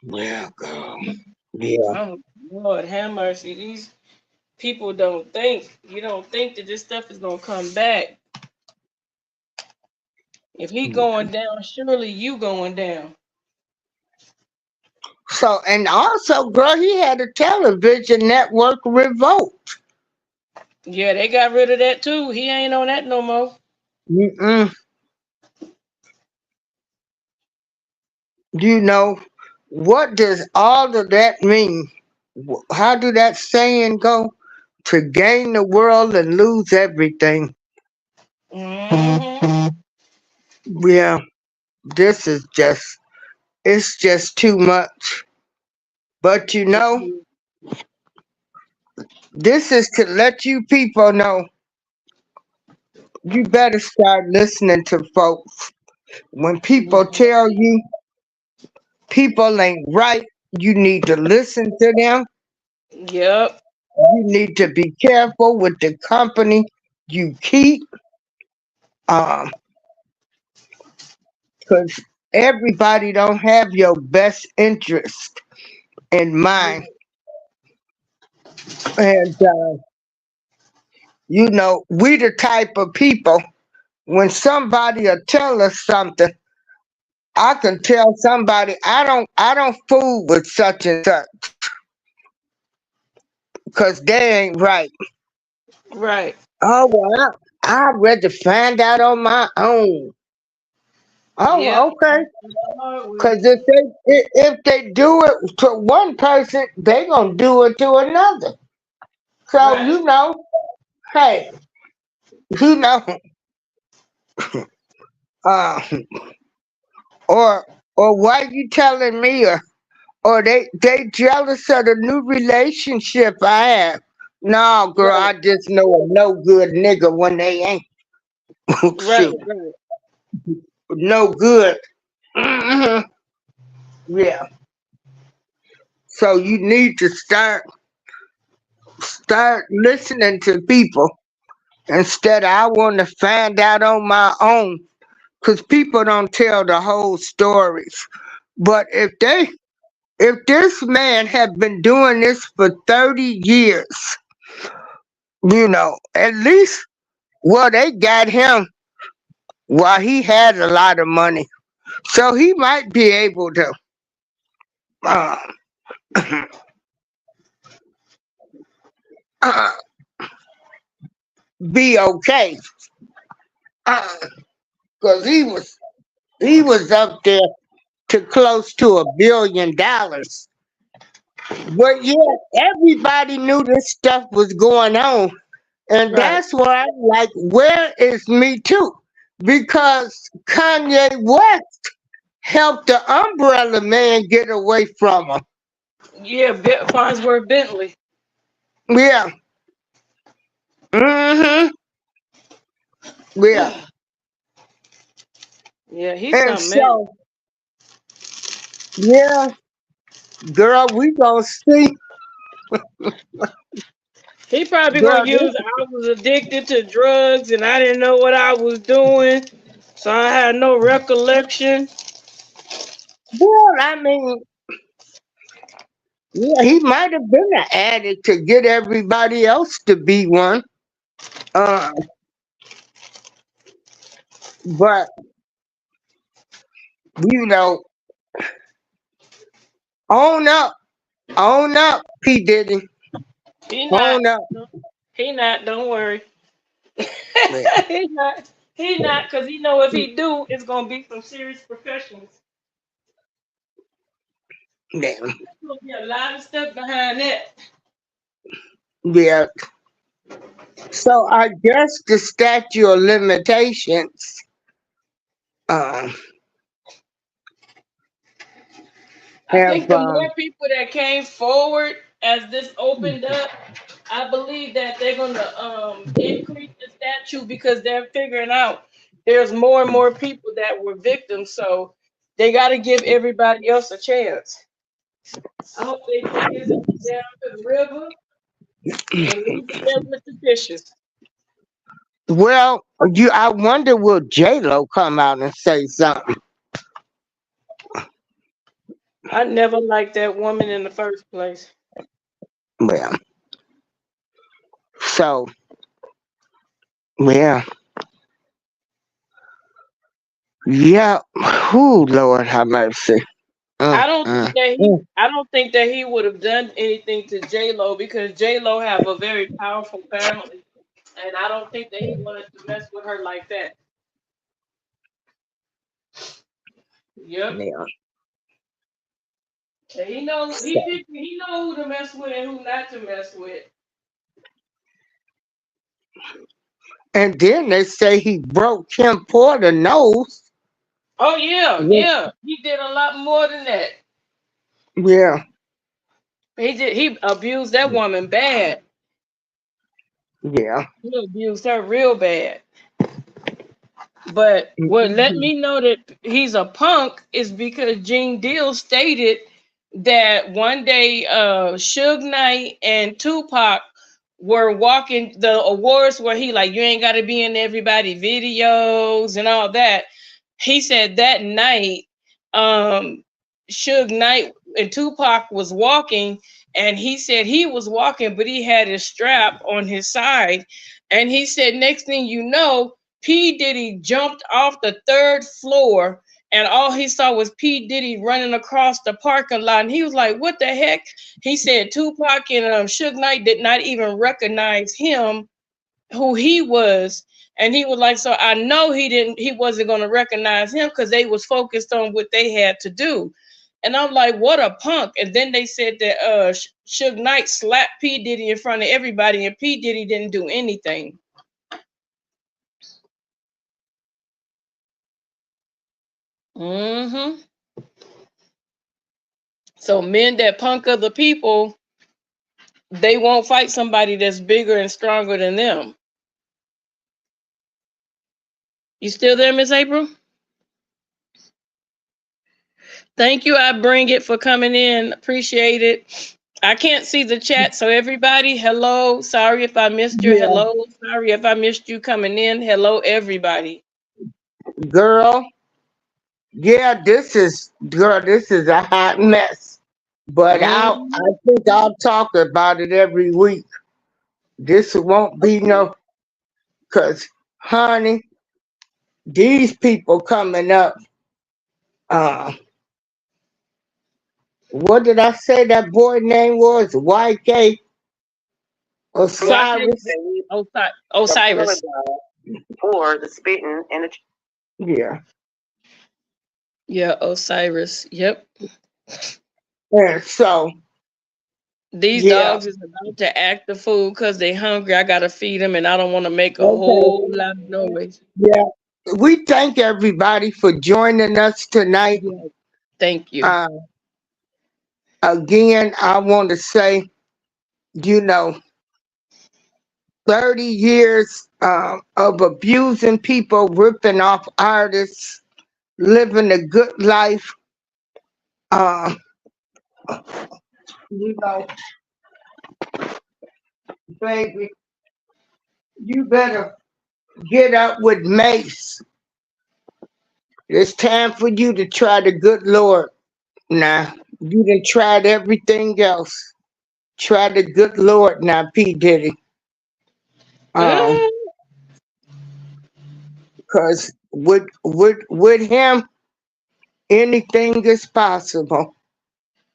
Yeah, girl. Yeah. Oh Lord, have mercy. These people don't think. You don't think that this stuff is gonna come back. If he going down, surely you going down. So, and also, girl, he had a television network revolt. Yeah, they got rid of that too. He ain't on that no more. Mm-mm. You know, what does all of that mean? How do that saying go? To gain the world and lose everything. Hmm. Yeah, this is just, it's just too much. But this is to let you people know you better start listening to folks. When people tell you people ain't right, you need to listen to them. Yep. You need to be careful with the company you keep, um, because everybody don't have your best interest in mind. And we the type of people when somebody will tell us something, I can tell somebody I don't fool with such and such because they ain't right. Right. Oh well, I'd rather find out on my own. Yep. Oh, okay. The hard way. Because if they do it to one person, they gonna do it to another. So Right. hey, you know, uh, or why you telling me, or they jealous of the new relationship I have. No, girl, Right. I just know a no good nigga when they ain't. Right. Shoot, Right. no good. hmm Yeah. So you need to start listening to people instead of I want to find out on my own because people don't tell the whole stories. But if this man had been doing this for 30 years, at least they got him while he had a lot of money. So he might be able to uh, uh, be okay. Because he was up there to close to $1 billion. But yeah, everybody knew this stuff was going on. And Right. that's why I'm like, where is Me Too? Because Kanye West helped the umbrella man get away from him. Yeah. Farnsworth Bentley. Yeah. hmm Yeah. Yeah. He's And something else. so, yeah, girl, we gonna see. He probably gonna Girl, use I was addicted to drugs and I didn't know what I was doing, so I had no recollection. I mean, yeah, he might have been an addict to get everybody else to be one. Uh, but you know, own up, P Diddy, He not. own up. He not. Don't worry. Yeah, he not. He not. Cause he know if he do, it's gonna be some serious professionals. yeah, There's gonna be a lot of stuff behind that. yeah. So I guess the statute of limitations uh, I think have the more people that came forward as this opened up, I believe that they're gonna increase the statute because they're figuring out there's more and more people that were victims, so they got to give everybody else a chance. I hope they take his ass down to the river and leave it there with the fishes. well, I wonder will J Lo come out and say something? I never liked that woman in the first place. Well, so yeah, yeah. Who Lord have mercy. Mm, mm, mm. I don't think that he would have done anything to J Lo because J Lo have a very powerful family, and I don't think that he wanted to mess with her like that. Yep. Yeah. And he know who to mess with and who not to mess with. And then they say he broke Kim Porter nose. Oh yeah, Yeah. yeah. He did a lot more than that. Yeah. He abused that woman bad. Yeah. He abused her real bad. But what let Mhm. me know that he's a punk is because Gene Deal stated that one day Suge Knight and Tupac were walking the awards where he like, you ain't got to be in everybody videos and all that. He said that night, Suge Knight and Tupac was walking, and he said he was walking, but he had his strap on his side, and he said next thing you know, P Diddy jumped off the third floor, and all he saw was P Diddy running across the parking lot, and he was like, "What the heck?" He said Tupac and Suge Knight did not even recognize him, who he was, and he was like, "So I know he wasn't going to recognize him because they was focused on what they had to do." And I'm like, "What a punk!" And then they said that Suge Knight slapped P Diddy in front of everybody, and P Diddy didn't do anything. Mm-hmm. So men that punk other people, they won't fight somebody that's bigger and stronger than them. You still there, Miss April? Thank you, I bring it, for coming in. Appreciate it. I can't see the chat, so everybody, hello. Sorry if I missed your Yeah, hello. Sorry if I missed you coming in. Hello, everybody. girl. Yeah, this is a hot mess. But I Mm, think I'll talk about it every week. This won't be no, cause honey, these people coming up. Uh, what did I say that boy name was? YK YK, Osiris. Osiris. For the spitting and the Yeah, Yeah, Osiris. Yep. and so These yeah, dogs is about to act the fool because they hungry. I gotta feed them, and I don't want to make a okay, whole lot of noise. yeah. We thank everybody for joining us tonight. Yeah. Thank you. Uh, again, I want to say, you know, 30 years of abusing people, ripping off artists, living a good life. Uh, you know, baby, you better get up with Mace. It's time for you to try the good Lord. Now, you done tried everything else. Try the good Lord now, P. Diddy. Um, Uh, cause with him, anything is possible.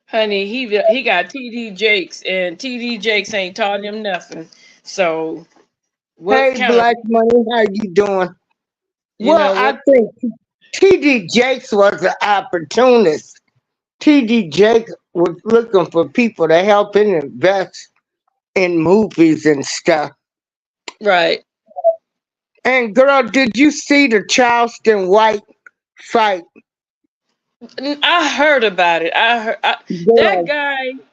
honey, he got TD Jakes, and TD Jakes ain't taught him nothing. So what Hey, kind of, Black Money, how you doing? you Well, know I what? think TD Jakes was an opportunist. TD Jakes was looking for people to help him invest in movies and stuff. Right. And girl, did you see the Charleston White fight? I heard about it. Girl,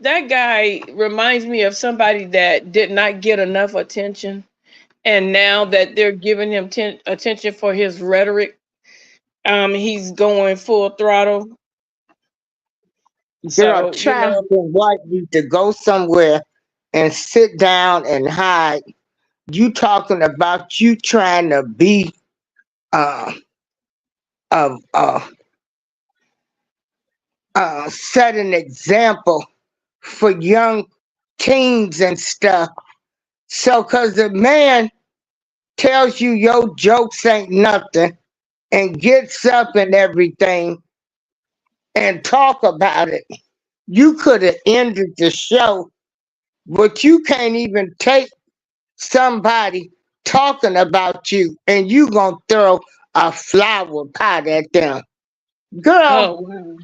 That guy reminds me of somebody that did not get enough attention, and now that they're giving him attention for his rhetoric, he's going full throttle. girl, So Charleston White need to go somewhere and sit down and hide. You talking about you trying to be uh uh uh, set an example for young teens and stuff. So, cause the man tells you your jokes ain't nothing and gets up and everything and talk about it. You could have ended the show, but you can't even take somebody talking about you and you gonna throw a flower pot at them. Girl, oh wow,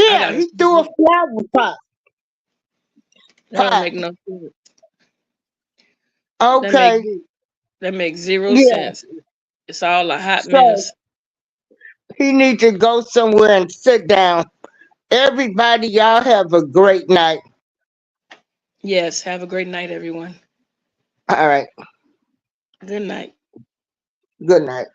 I yeah, gotta he see threw a that. flower That don't pot. make no sense. That makes Okay, that makes zero yeah. sense. It's all a hot So mess. he need to go somewhere and sit down. Everybody, y'all have a great night. Yes. Have a great night, everyone. All right. Good night. Good night.